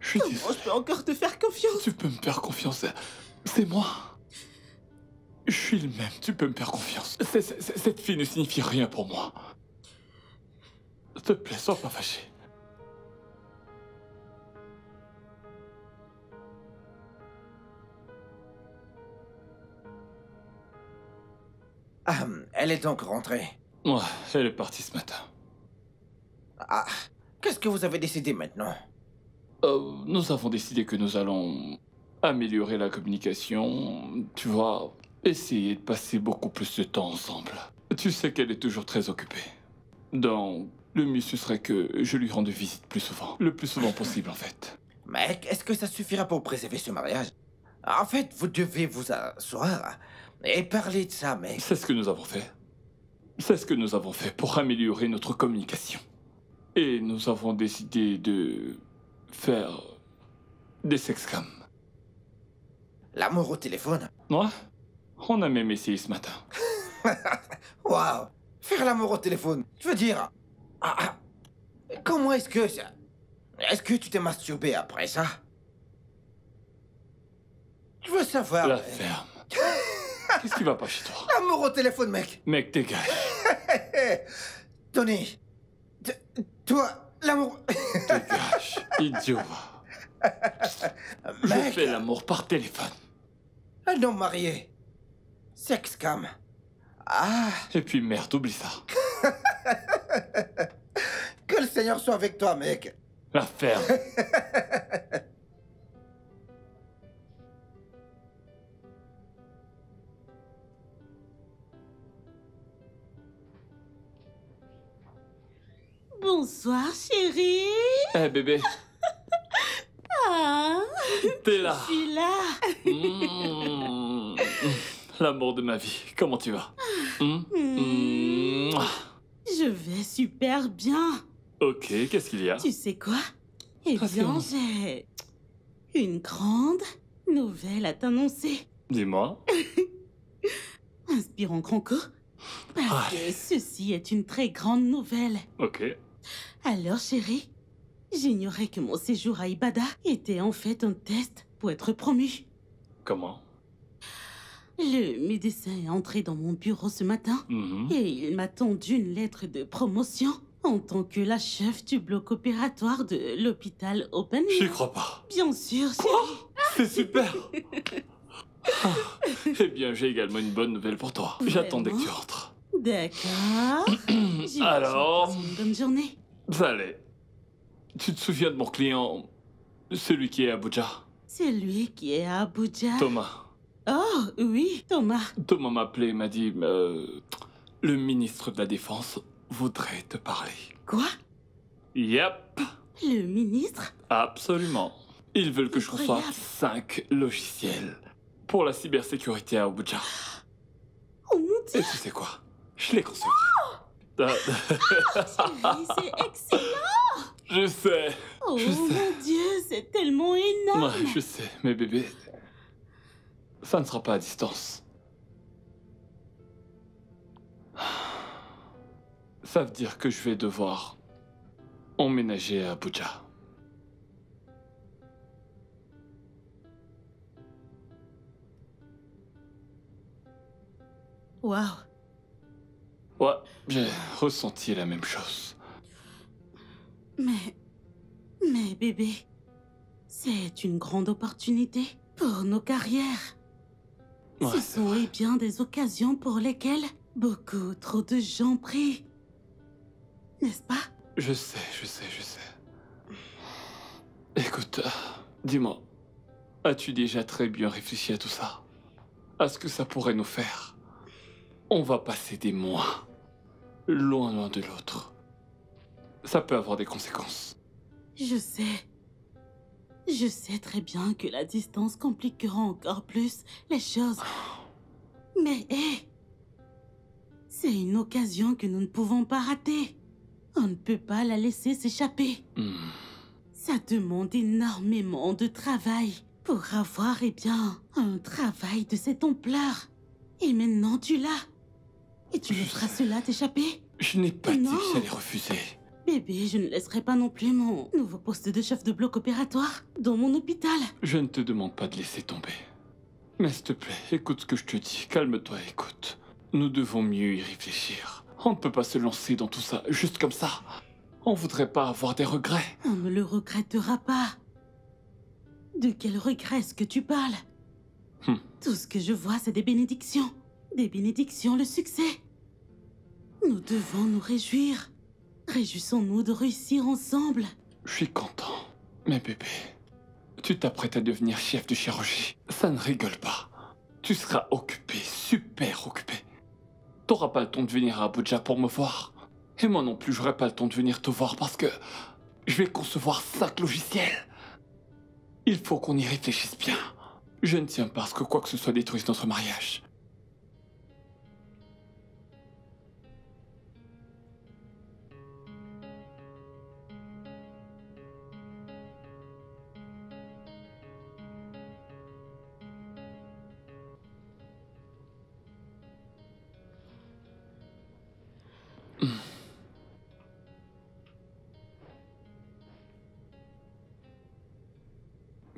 Je suis Comment désolé. je peux encore te faire confiance? Tu peux me faire confiance. C'est moi. Je suis le même. Tu peux me faire confiance. Cette fille ne signifie rien pour moi. S'il te plaît, sois pas fâché. Ah, elle est donc rentrée. Ouais, elle est partie ce matin. Ah, qu'est-ce que vous avez décidé maintenant? Nous avons décidé que nous allons améliorer la communication, tu vois, essayer de passer beaucoup plus de temps ensemble. Tu sais qu'elle est toujours très occupée. Donc, le mieux ce serait que je lui rende visite plus souvent. Le plus souvent possible, en fait. Mec, est-ce que ça suffira pour préserver ce mariage? En fait, vous devez vous asseoir et parler de ça, mec. C'est ce que nous avons fait. C'est ce que nous avons fait pour améliorer notre communication. Et nous avons décidé de faire des sexcams. L'amour au téléphone? Ouais, on a même essayé ce matin. Waouh! Faire l'amour au téléphone, je veux dire... comment est-ce que ça... Est-ce que tu t'es masturbé après ça? Je veux savoir... La mec. ferme. Qu'est-ce qui va pas chez toi? L'amour au téléphone, mec! Mec, dégage. Tony, toi, l'amour... Dégage, idiot. Je Mec, fais l'amour par téléphone. un homme marié. Sexcam. Ah, Et puis merde, oublie ça. que le Seigneur soit avec toi, mec. La ferme. Bonsoir, chérie. Eh bébé, Ah, t'es là. je suis là. Mmh. L'amour de ma vie, comment tu vas? Je vais super bien. Ok, qu'est-ce qu'il y a? Tu sais quoi? Eh bien, Rassure-moi. j'ai une grande nouvelle à t'annoncer. Dis-moi. Inspirons Cronco. Parce que ceci est une très grande nouvelle. Ok. Alors, chérie, j'ignorais que mon séjour à Ibada était en fait un test pour être promu. Comment? Le médecin est entré dans mon bureau ce matin Mhm. et il m'a tendu une lettre de promotion en tant que la chef du bloc opératoire de l'hôpital Open. J'y crois pas. Bien sûr, chérie. C'est super. Ah, eh bien, j'ai également une bonne nouvelle pour toi. J'attendais que tu rentres. D'accord. J'ai Alors passé une bonne journée. Allez. Tu te souviens de mon client, celui qui est à Abuja? C'est lui qui est à Abuja. Thomas. Oh, oui, Thomas. Thomas m'a appelé et m'a dit le ministre de la Défense voudrait te parler. Quoi? Yep, Le ministre? absolument. Ils veulent que je reçoive Incroyable. 5 logiciels pour la cybersécurité à Abuja. Oh mon Dieu, Et tu sais quoi? Je les concevrai. chérie, c'est excellent. Je sais. Oh Je sais. mon Dieu, c'est tellement énorme. Ouais, je sais, mais bébé, ça ne sera pas à distance. Ça veut dire que je vais devoir emménager à Abuja. Waouh. Ouais, j'ai ressenti la même chose. Mais bébé, c'est une grande opportunité pour nos carrières. Ouais, Ce c'est sont vrai. eh bien des occasions pour lesquelles beaucoup trop de gens prient. N'est-ce pas? Je sais. Écoute, dis-moi, as-tu déjà très bien réfléchi à tout ça? À ce que ça pourrait nous faire? On va passer des mois, loin de l'autre. Ça peut avoir des conséquences. Je sais. Je sais très bien que la distance compliquera encore plus les choses. Mais hé, c'est une occasion que nous ne pouvons pas rater. On ne peut pas la laisser s'échapper. Ça demande énormément de travail pour avoir, un travail de cette ampleur. Et maintenant, tu l'as. Et tu laisseras cela t'échapper? Je n'ai pas dit Non. que j'allais refuser. Bébé, je ne laisserai pas non plus mon nouveau poste de chef de bloc opératoire dans mon hôpital. Je ne te demande pas de laisser tomber. Mais s'il te plaît, écoute ce que je te dis. Calme-toi, écoute. Nous devons mieux y réfléchir. On ne peut pas se lancer dans tout ça juste comme ça. On voudrait pas avoir des regrets. On ne le regrettera pas. De quel regret est-ce que tu parles? Tout ce que je vois, c'est des bénédictions. Des bénédictions, le succès. Nous devons nous réjouir. Réjouissons-nous de réussir ensemble. Je suis content. Mais bébé, tu t'apprêtes à devenir chef de chirurgie. Ça ne rigole pas. Tu seras occupé, super occupé. T'auras pas le temps de venir à Abuja pour me voir. Et moi non plus, j'aurai pas le temps de venir te voir parce que je vais concevoir 5 logiciels. Il faut qu'on y réfléchisse bien. Je ne tiens pas à ce que quoi que ce soit détruise notre mariage.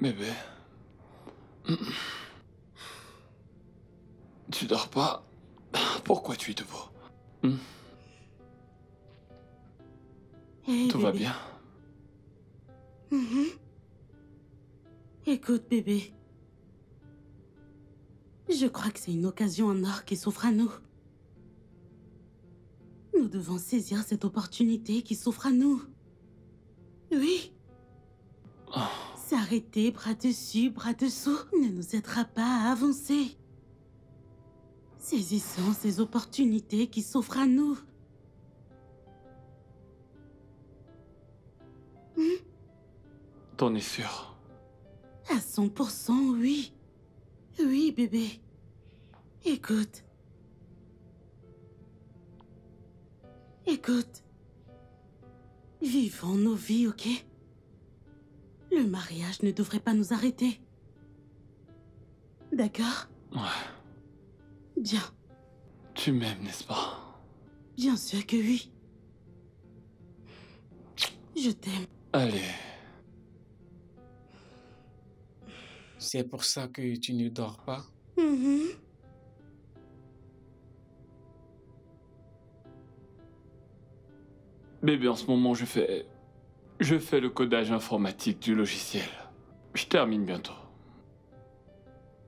Bébé. Tu dors pas? Pourquoi tu es debout? Hey, Tout bébé. va bien? Écoute, bébé. Je crois que c'est une occasion en or qui s'offre à nous. Nous devons saisir cette opportunité qui s'offre à nous. Oui. S'arrêter bras dessus, bras dessous ne nous aidera pas à avancer. Saisissons ces opportunités qui s'offrent à nous. T'en es sûr? À 100%, oui. Oui, bébé. Écoute. Écoute. Vivons nos vies, ok? Le mariage ne devrait pas nous arrêter. D'accord? Ouais. Bien. Tu m'aimes, n'est-ce pas? Bien sûr que oui. Je t'aime. Allez. C'est pour ça que tu ne dors pas? Bébé, en ce moment, je fais le codage informatique du logiciel. Je termine bientôt.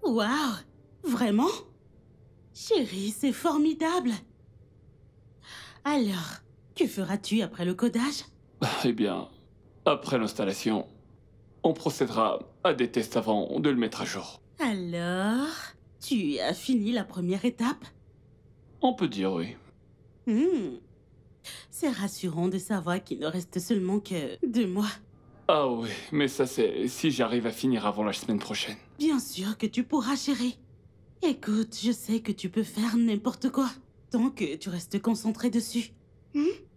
Waouh! Vraiment? Chérie, c'est formidable. Alors, que feras-tu après le codage? Eh bien, après l'installation, on procédera à des tests avant de le mettre à jour. Alors, tu as fini la première étape? On peut dire oui. C'est rassurant de savoir qu'il ne reste seulement que 2 mois. Ah oui, mais ça c'est si j'arrive à finir avant la semaine prochaine. Bien sûr que tu pourras, chérie. Écoute, je sais que tu peux faire n'importe quoi, tant que tu restes concentré dessus.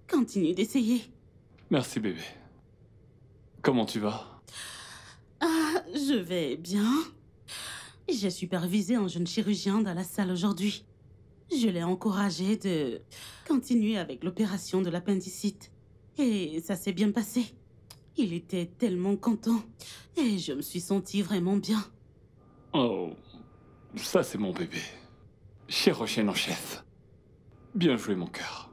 Continue d'essayer. Merci bébé. Comment tu vas? Ah, je vais bien. J'ai supervisé un jeune chirurgien dans la salle aujourd'hui. Je l'ai encouragé de continuer avec l'opération de l'appendicite. Et ça s'est bien passé. Il était tellement content. Et je me suis sentie vraiment bien. Oh, ça c'est mon bébé. Chirurgienne en chef. Bien joué mon cœur.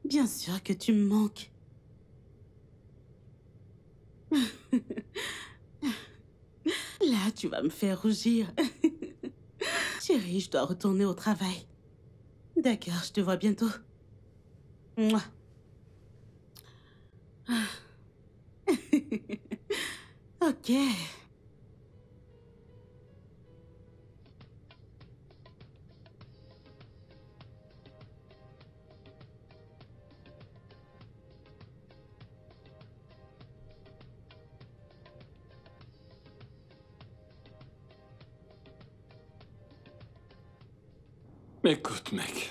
Bien sûr que tu me manques. Là, tu vas me faire rougir. Chérie, je dois retourner au travail. D'accord, je te vois bientôt. Mouah. Ok. Écoute, mec.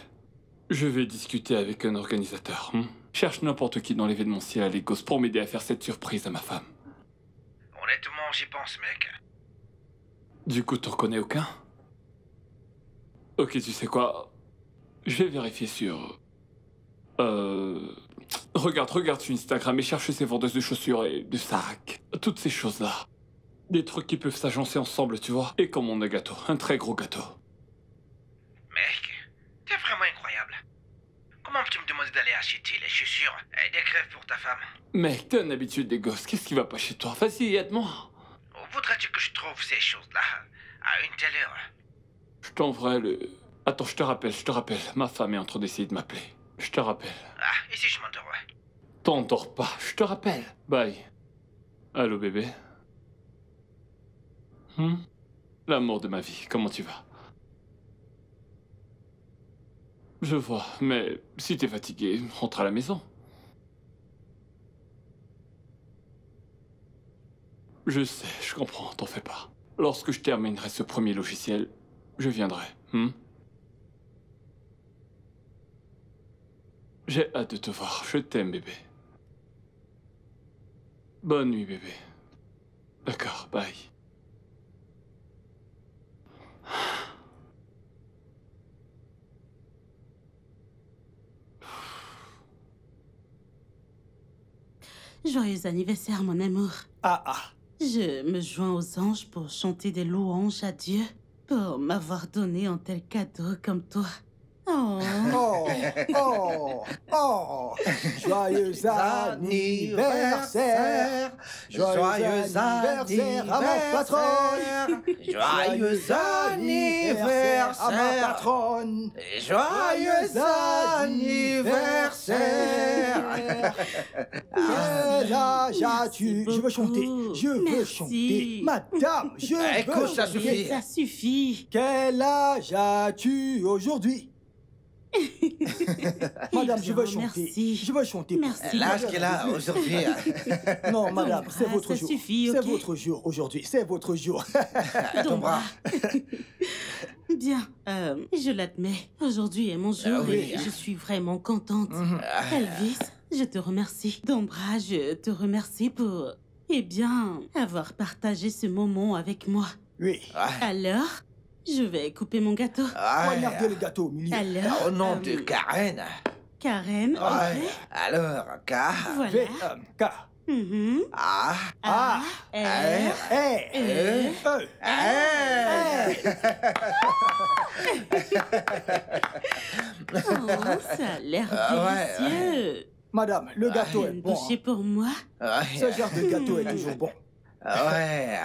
Je vais discuter avec un organisateur. Cherche n'importe qui dans l'événementiel à Lagos pour m'aider à faire cette surprise à ma femme. Honnêtement, j'y pense, mec. Du coup, t'en connais aucun? Ok, tu sais quoi? Je vais vérifier sur... Regarde sur Instagram et cherche ces vendeuses de chaussures et de sacs. Toutes ces choses-là. Des trucs qui peuvent s'agencer ensemble, tu vois. Et comme on a gâteau, un très gros gâteau. Mec, t'es vraiment incroyable. Comment peux-tu me demander d'aller acheter les chaussures et des crèves pour ta femme? Mec, t'es un habitué des gosses, qu'est-ce qui va pas chez toi? Vas-y, aide-moi. Où voudrais-tu que je trouve ces choses-là à une telle heure? Je t'enverrai le... Attends, je te rappelle. Ma femme est en train d'essayer de m'appeler. Je te rappelle. Ah, et si je m'endors? T'endors pas, je te rappelle. Bye. Allô, bébé? L'amour de ma vie, comment tu vas? Je vois, mais si t'es fatigué, rentre à la maison. Je sais, je comprends, t'en fais pas. Lorsque je terminerai ce premier logiciel, je viendrai. J'ai hâte de te voir, je t'aime, bébé. Bonne nuit, bébé. D'accord, bye. Joyeux anniversaire, mon amour. Je me joins aux anges pour chanter des louanges à Dieu pour m'avoir donné un tel cadeau comme toi. Oh. Joyeux anniversaire. Joyeux anniversaire à ma patronne. Joyeux anniversaire à ma patronne. Joyeux anniversaire. Quel âge as-tu? Je veux chanter. Je veux chanter. Madame, je veux Écoute, ça chanter. suffit. Ça suffit. Quel âge as-tu aujourd'hui? Madame, je veux chanter. Merci. Je veux chanter. Merci. L'âge qu'elle a aujourd'hui. Non, madame, c'est votre ça jour. suffit, C'est ok? votre jour aujourd'hui. C'est votre jour. Ton bras. Bien, je l'admets. Aujourd'hui est mon jour oui. et je suis vraiment contente. Elvis, je te remercie. Dombra, je te remercie pour, avoir partagé ce moment avec moi. Oui. Alors, je vais couper mon gâteau. Poignardez le gâteau au milieu. Alors, Au nom de Karen. Karen, Ouais. ok. Alors, K. Voilà. K. A. A, R, E. Oh, ça a l'air délicieux. Madame, le gâteau est Une bon. bouchée pour moi. Ce genre de gâteau est toujours bon. Ouais.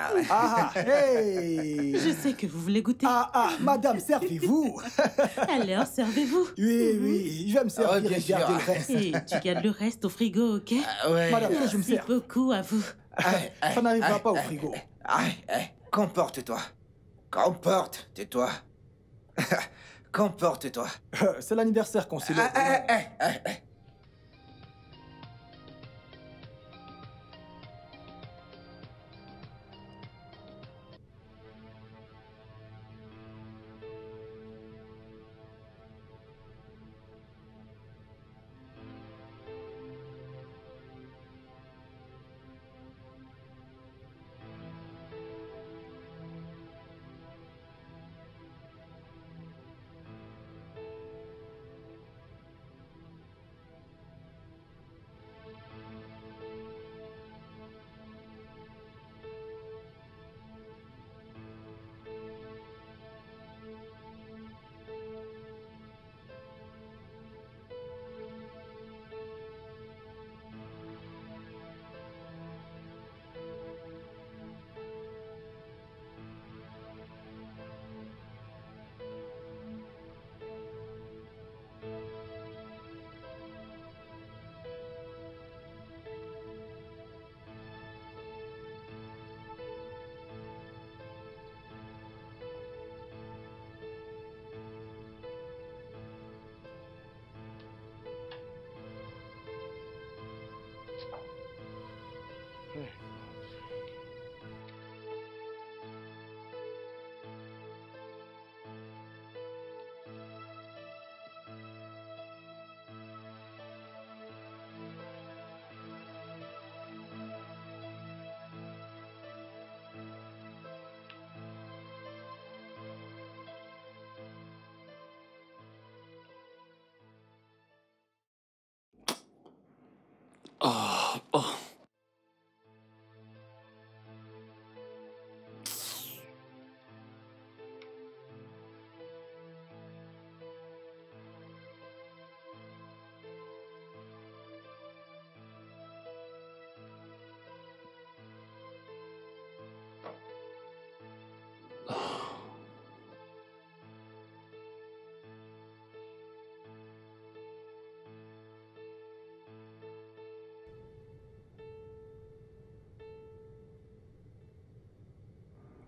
Hey. Je sais que vous voulez goûter. Madame, servez-vous. Alors, servez-vous. Oui, je vais me servir bien et sûr. garder le reste. Et tu gardes le reste au frigo, ok? Ouais. Madame, que je me Merci sers. beaucoup à vous. Ça n'arrivera pas au frigo. Comporte-toi. Comporte-toi. Comporte-toi. C'est l'anniversaire qu'on célèbre.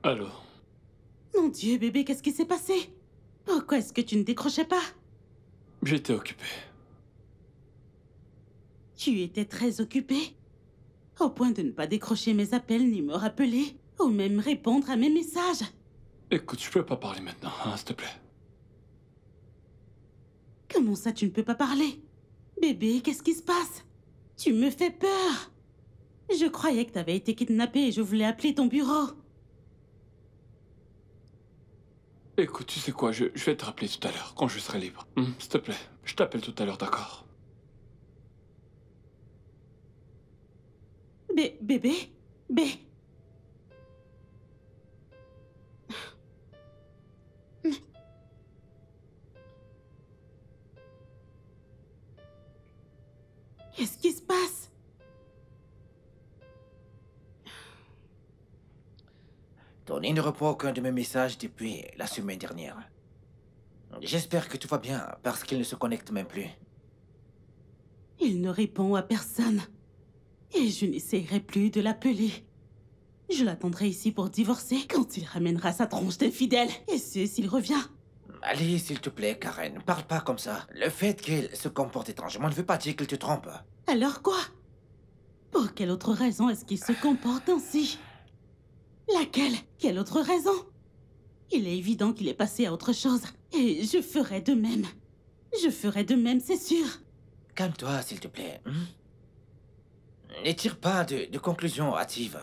Allô? Mon Dieu, bébé, qu'est-ce qui s'est passé? Pourquoi est-ce que tu ne décrochais pas? J'étais occupé. Tu étais très occupé? Au point de ne pas décrocher mes appels, ni me rappeler, ou même répondre à mes messages. Écoute, je peux pas parler maintenant, hein, s'il te plaît. Comment ça, tu ne peux pas parler? Bébé, qu'est-ce qui se passe? Tu me fais peur. Je croyais que t'avais été kidnappé et je voulais appeler ton bureau. Écoute, tu sais quoi, je vais te rappeler tout à l'heure, quand je serai libre. S'il te plaît, je t'appelle tout à l'heure, d'accord? Bébé? Qu'est-ce qui se passe? Tony ne répond aucun de mes messages depuis la semaine dernière. J'espère que tout va bien, parce qu'il ne se connecte même plus. Il ne répond à personne. Et je n'essayerai plus de l'appeler. Je l'attendrai ici pour divorcer quand il ramènera sa tronche d'infidèle. Et ce, s'il revient. Allez, s'il te plaît, Karen, parle pas comme ça. Le fait qu'il se comporte étrangement ne veut pas dire qu'il te trompe. Alors quoi? Pour quelle autre raison est-ce qu'il se comporte ainsi? Laquelle? Quelle autre raison? Il est évident qu'il est passé à autre chose. Et je ferai de même. Je ferai de même, c'est sûr. Calme-toi, s'il te plaît. Ne tire pas de conclusions hâtives.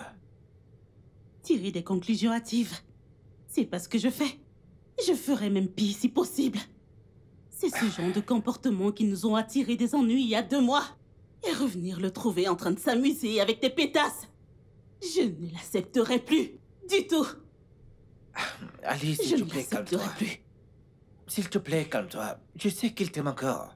Tirer des conclusions hâtives. C'est pas ce que je fais. Je ferai même pire si possible. C'est ce genre de comportement qui nous ont attiré des ennuis il y a 2 mois. Et revenir le trouver en train de s'amuser avec des pétasses. Je ne l'accepterai plus. Du tout. Allez, s'il te plaît, calme-toi. S'il te plaît, calme-toi. Je sais qu'il t'aime encore.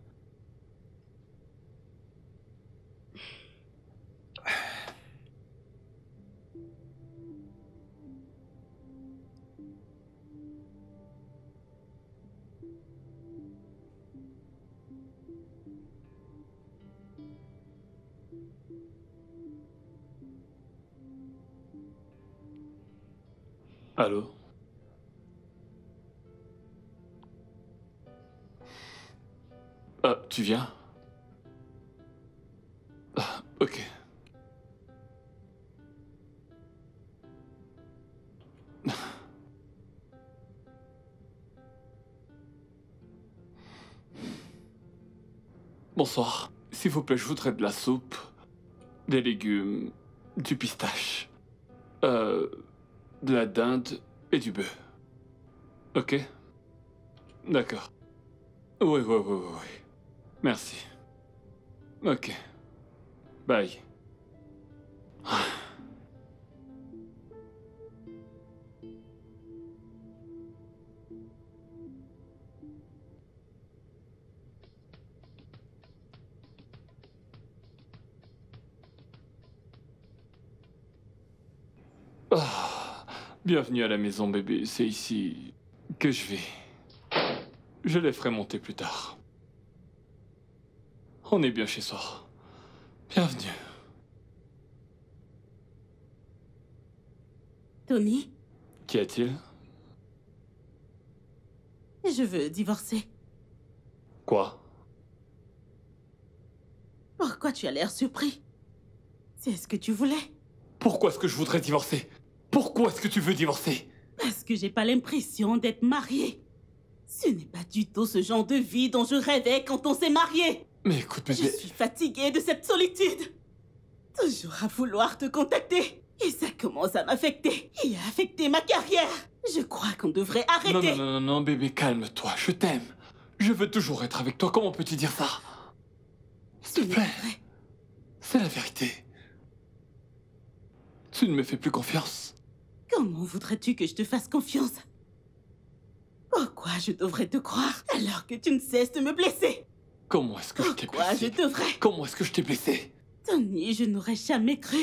Allô? Tu viens? Ok. Bonsoir. S'il vous plaît, je voudrais de la soupe, des légumes, du pistache, de la dinde et du bœuf. Ok? D'accord. Oui. Merci. Ok. Bye. Bienvenue à la maison, bébé. C'est ici que je vais. Je les ferai monter plus tard. On est bien chez soi. Bienvenue. Tony? Qu'y a-t-il? Je veux divorcer. Quoi? Pourquoi tu as l'air surpris? C'est ce que tu voulais? Pourquoi est-ce que je voudrais divorcer? Pourquoi est-ce que tu veux divorcer? Parce que j'ai pas l'impression d'être mariée. Ce n'est pas du tout ce genre de vie dont je rêvais quand on s'est mariés. Mais écoute, bébé... Je suis fatiguée de cette solitude. Toujours à vouloir te contacter. Et ça commence à m'affecter. Et à affecter ma carrière. Je crois qu'on devrait arrêter. Non, bébé, calme-toi. Je t'aime. Je veux toujours être avec toi. Comment peux-tu dire ça? S'il te plaît. C'est la vérité. Tu ne me fais plus confiance. Comment voudrais-tu que je te fasse confiance? Pourquoi je devrais te croire alors que tu ne cesses de me blesser? Comment est-ce que je t'ai blessé? Je devrais? Comment est-ce que je t'ai blessé? Tony, je n'aurais jamais cru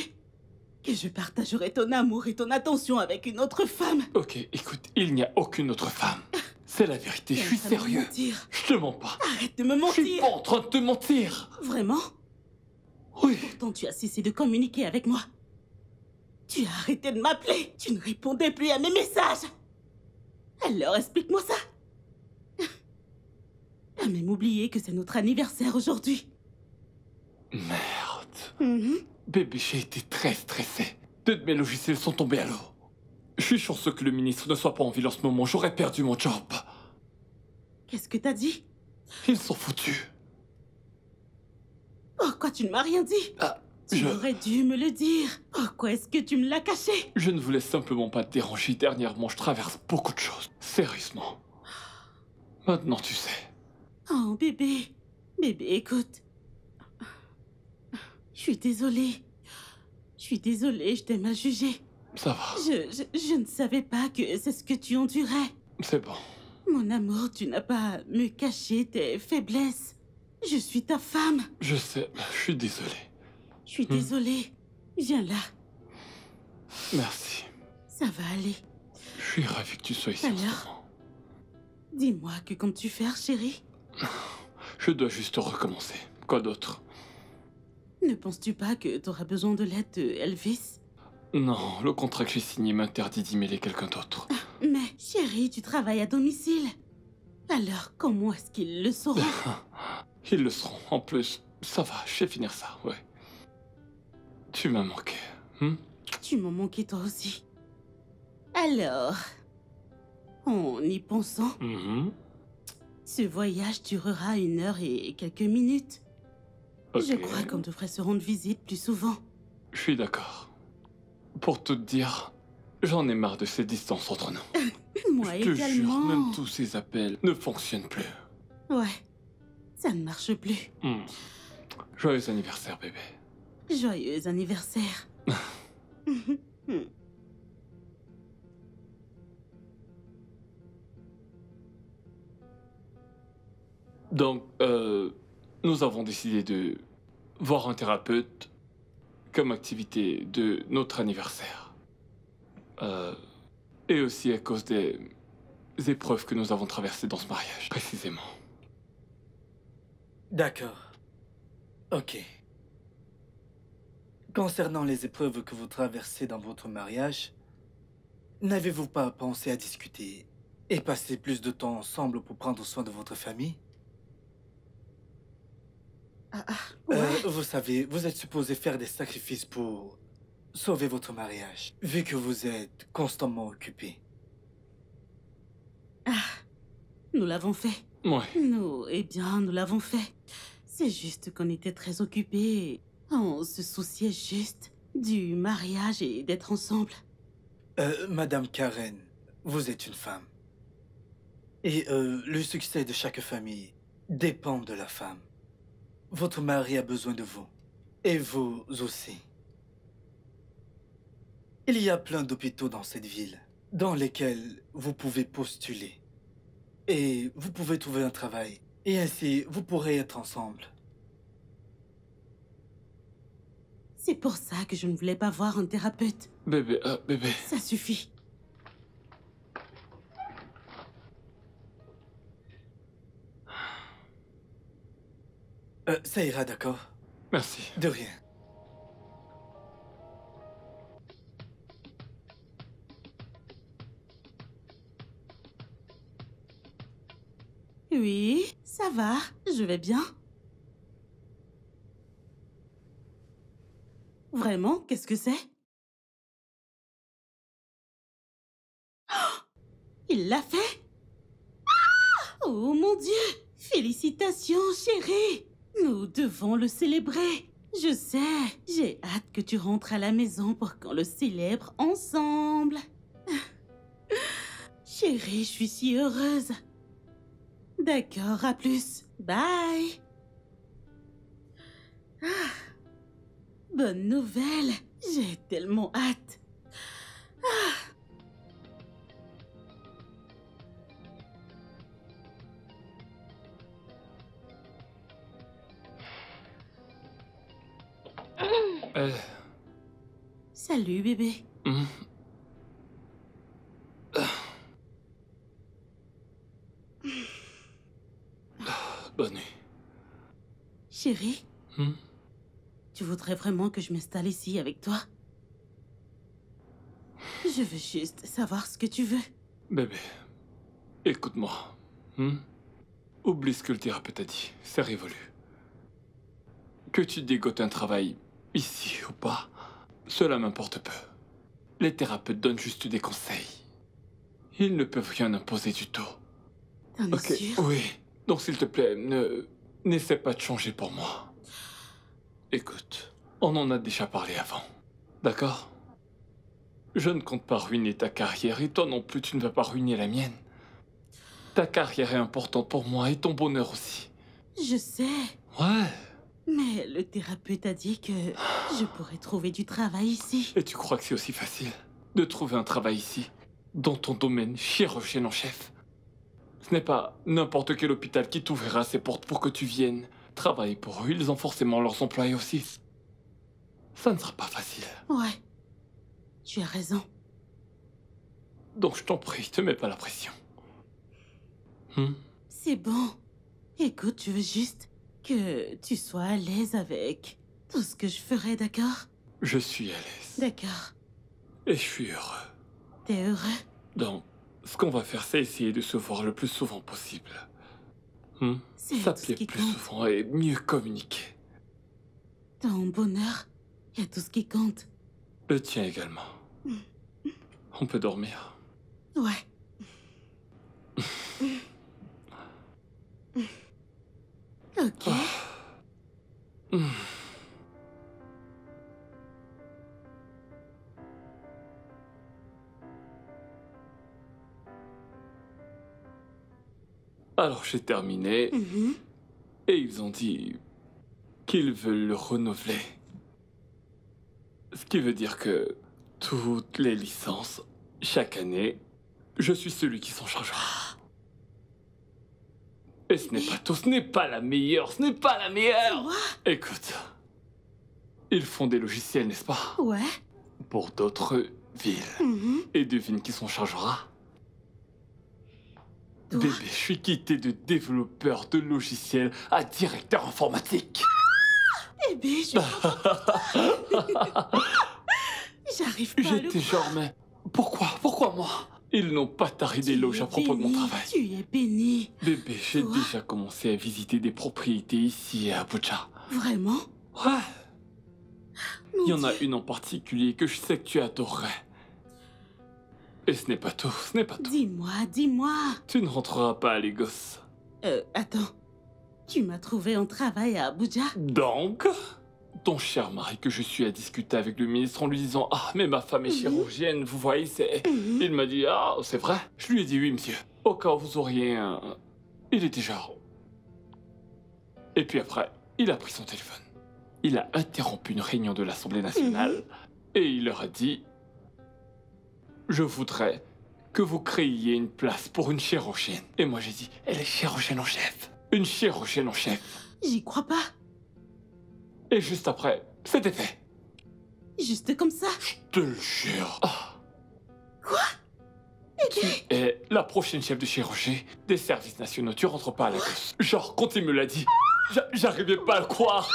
que je partagerais ton amour et ton attention avec une autre femme. Ok, écoute, il n'y a aucune autre femme. C'est la vérité, je suis sérieux. Je te mens pas. Arrête de me mentir. Je suis pas en train de te mentir. Vraiment? Oui. Pourtant, tu as cessé de communiquer avec moi. Tu as arrêté de m'appeler. Tu ne répondais plus à mes messages. Alors explique-moi ça. T'as même oublié que c'est notre anniversaire aujourd'hui. Merde. Bébé, j'ai été très stressé. Deux de mes logiciels sont tombés à l'eau. Je suis chanceux que le ministre ne soit pas en ville en ce moment. J'aurais perdu mon job. Qu'est-ce que t'as dit? Ils sont foutus. Pourquoi tu ne m'as rien dit? Tu aurais dû me le dire. Pourquoi est-ce que tu me l'as caché? Je ne voulais simplement pas te déranger. Dernièrement, je traverse beaucoup de choses. Sérieusement. Maintenant, tu sais. Oh, bébé. Bébé, écoute. Je suis désolée. Je t'ai mal jugé. Ça va. Je ne savais pas que c'est ce que tu endurais. C'est bon. Mon amour, tu n'as pas à me cacher tes faiblesses. Je suis ta femme. Je sais, je suis désolé. Je suis désolée. Viens là. Merci. Ça va aller. Je suis ravi que tu sois ici en ce moment. Dis-moi, que comptes-tu faire, chérie? Je dois juste recommencer. Quoi d'autre? Ne penses-tu pas que t'auras besoin de l'aide de Elvis? Non, le contrat que j'ai signé m'interdit d'y mêler quelqu'un d'autre. Mais, chérie, tu travailles à domicile. Alors, comment est-ce qu'ils le sauront? Ils le seront. En plus, ça va, je sais finir ça, ouais. Tu m'as manqué. Tu m'as manqué toi aussi. Alors, en y pensant, ce voyage durera 1 heure et quelques minutes. Je crois qu'on devrait se rendre visite plus souvent. Je suis d'accord. Pour tout te dire, j'en ai marre de ces distances entre nous. Moi je te également. jure, même tous ces appels ne fonctionnent plus. Ouais, ça ne marche plus. Joyeux anniversaire, bébé. Joyeux anniversaire. Donc, nous avons décidé de voir un thérapeute comme activité de notre anniversaire. Et aussi à cause des épreuves que nous avons traversées dans ce mariage, précisément. D'accord. Ok. Concernant les épreuves que vous traversez dans votre mariage, n'avez-vous pas pensé à discuter et passer plus de temps ensemble pour prendre soin de votre famille? Vous savez, vous êtes supposé faire des sacrifices pour sauver votre mariage, vu que vous êtes constamment occupé. Nous l'avons fait. Ouais. Nous l'avons fait. C'est juste qu'on était très occupés. On se souciait juste du mariage et d'être ensemble. Madame Karen, vous êtes une femme. Et le succès de chaque famille dépend de la femme. Votre mari a besoin de vous. Et vous aussi. Il y a plein d'hôpitaux dans cette ville, dans lesquels vous pouvez postuler. Et vous pouvez trouver un travail. Et ainsi, vous pourrez être ensemble. C'est pour ça que je ne voulais pas voir un thérapeute. Bébé, bébé. Ça suffit. Ça ira, d'accord? Merci. De rien. Oui, ça va. Je vais bien. Vraiment? Qu'est-ce que c'est? Il l'a fait? Oh mon Dieu! Félicitations, chérie! Nous devons le célébrer. Je sais, j'ai hâte que tu rentres à la maison pour qu'on le célèbre ensemble. Chérie, je suis si heureuse. D'accord, à plus. Bye. Bonne nouvelle. J'ai tellement hâte. Salut, bébé. Bonne nuit. Chérie, tu voudrais vraiment que je m'installe ici avec toi? Je veux juste savoir ce que tu veux. Bébé, écoute-moi. Oublie ce que le thérapeute a dit, c'est révolu. Que tu dégotes un travail ici ou pas, cela m'importe peu. Les thérapeutes donnent juste des conseils. Ils ne peuvent rien imposer du tout. T'en es sûr? Oui. Donc s'il te plaît, n'essaie pas de changer pour moi. Écoute, on en a déjà parlé avant. D'accord? Je ne compte pas ruiner ta carrière et toi non plus tu ne vas pas ruiner la mienne. Ta carrière est importante pour moi et ton bonheur aussi. Je sais. Ouais. Mais le thérapeute a dit que je pourrais trouver du travail ici. Et tu crois que c'est aussi facile de trouver un travail ici, dans ton domaine, chirurgien en chef? Ce n'est pas n'importe quel hôpital qui t'ouvrira ses portes pour que tu viennes travailler pour eux. Ils ont forcément leurs employés aussi. Ça ne sera pas facile. Ouais. Tu as raison. Donc je t'en prie, te mets pas la pression. C'est bon. Écoute, je veux juste que tu sois à l'aise avec tout ce que je ferai, d'accord? Je suis à l'aise. D'accord. Et je suis heureux. T'es heureux? Donc, ce qu'on va faire, c'est essayer de se voir le plus souvent possible. S'appeler plus souvent et mieux communiquer. Ton bonheur est tout ce qui compte. Le tien également. On peut dormir. Ouais. Ok. Alors j'ai terminé. Et ils ont dit qu'ils veulent le renouveler. Ce qui veut dire que toutes les licences, chaque année, je suis celui qui s'en chargera. Et ce n'est pas tout, ce n'est pas la meilleure, ce n'est pas la meilleure. Écoute, ils font des logiciels, n'est-ce pas? Ouais. Pour d'autres villes. Et devine qui s'en chargera? Bébé, je suis quitté de développeur de logiciels à directeur informatique. Bébé, j'arrive pas à le J'étais genre, mais pourquoi moi? Ils n'ont pas taré d'éloges à propos de mon travail. Tu es béni. Bébé, j'ai déjà commencé à visiter des propriétés ici à Abuja. Vraiment? Ouais. Il y en a une en particulier que je sais que tu adorerais. Et ce n'est pas tout, ce n'est pas tout. Dis-moi. Tu ne rentreras pas à Lagos. Attends. Tu m'as trouvé un travail à Abuja? Donc, ton cher mari que je suis à discuter avec le ministre en lui disant « Ah, mais ma femme est chirurgienne, vous voyez, c'est... » Il m'a dit « Ah, c'est vrai ?» Je lui ai dit « Oui, monsieur. Au cas où vous auriez un... » Il était genre... Et puis après, il a pris son téléphone. Il a interrompu une réunion de l'Assemblée nationale et il leur a dit « Je voudrais que vous créiez une place pour une chirurgienne. » Et moi j'ai dit « Elle est chirurgienne en chef. Une chirurgienne en chef. » J'y crois pas. Et juste après, c'était fait. Juste comme ça? Je te le jure. Quoi? Tu es la prochaine chef de chirurgie des services nationaux. Tu rentres pas à Lagos. Genre, quand il me l'a dit, j'arrivais pas à le croire.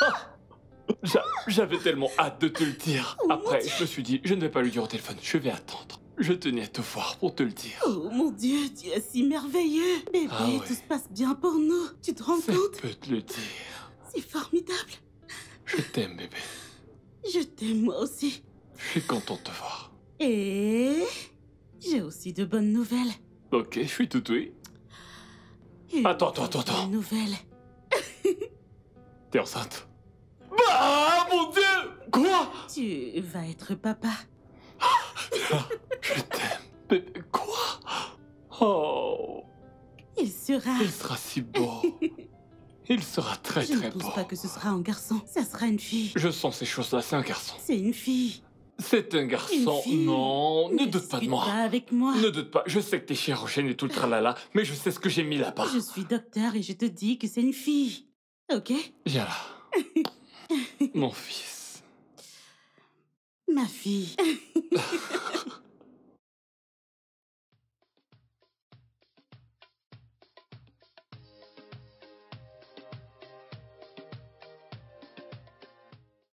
J'avais tellement hâte de te le dire. Après, je me suis dit, je ne vais pas lui dire au téléphone. Je vais attendre. Je tenais à te voir pour te le dire. Oh mon Dieu, tu es si merveilleux. Bébé, tout se passe bien pour nous. Tu te rends compte? Je peux te le dire. C'est formidable. Je t'aime, bébé. Je t'aime moi aussi. Je suis content de te voir. Et j'ai aussi de bonnes nouvelles. Ok, je suis tout oui. Attends. Bonne nouvelle. T'es enceinte? Ah, mon Dieu! Quoi? Tu vas être papa. Je t'aime, bébé. Quoi? Oh. Il sera si beau. Il sera très Je très ne pense beau. pas que ce sera un garçon. Ça sera une fille. Je sens ces choses-là, c'est un garçon. C'est une fille. C'est un garçon. Une fille. Non, ne doute pas de moi. Pas avec moi. Ne doute pas. Je sais que t'es chirurgienne et tout le tralala, mais je sais ce que j'ai mis là-bas. Je suis docteur et je te dis que c'est une fille. Ok? Viens là. Mon fils. Ma fille.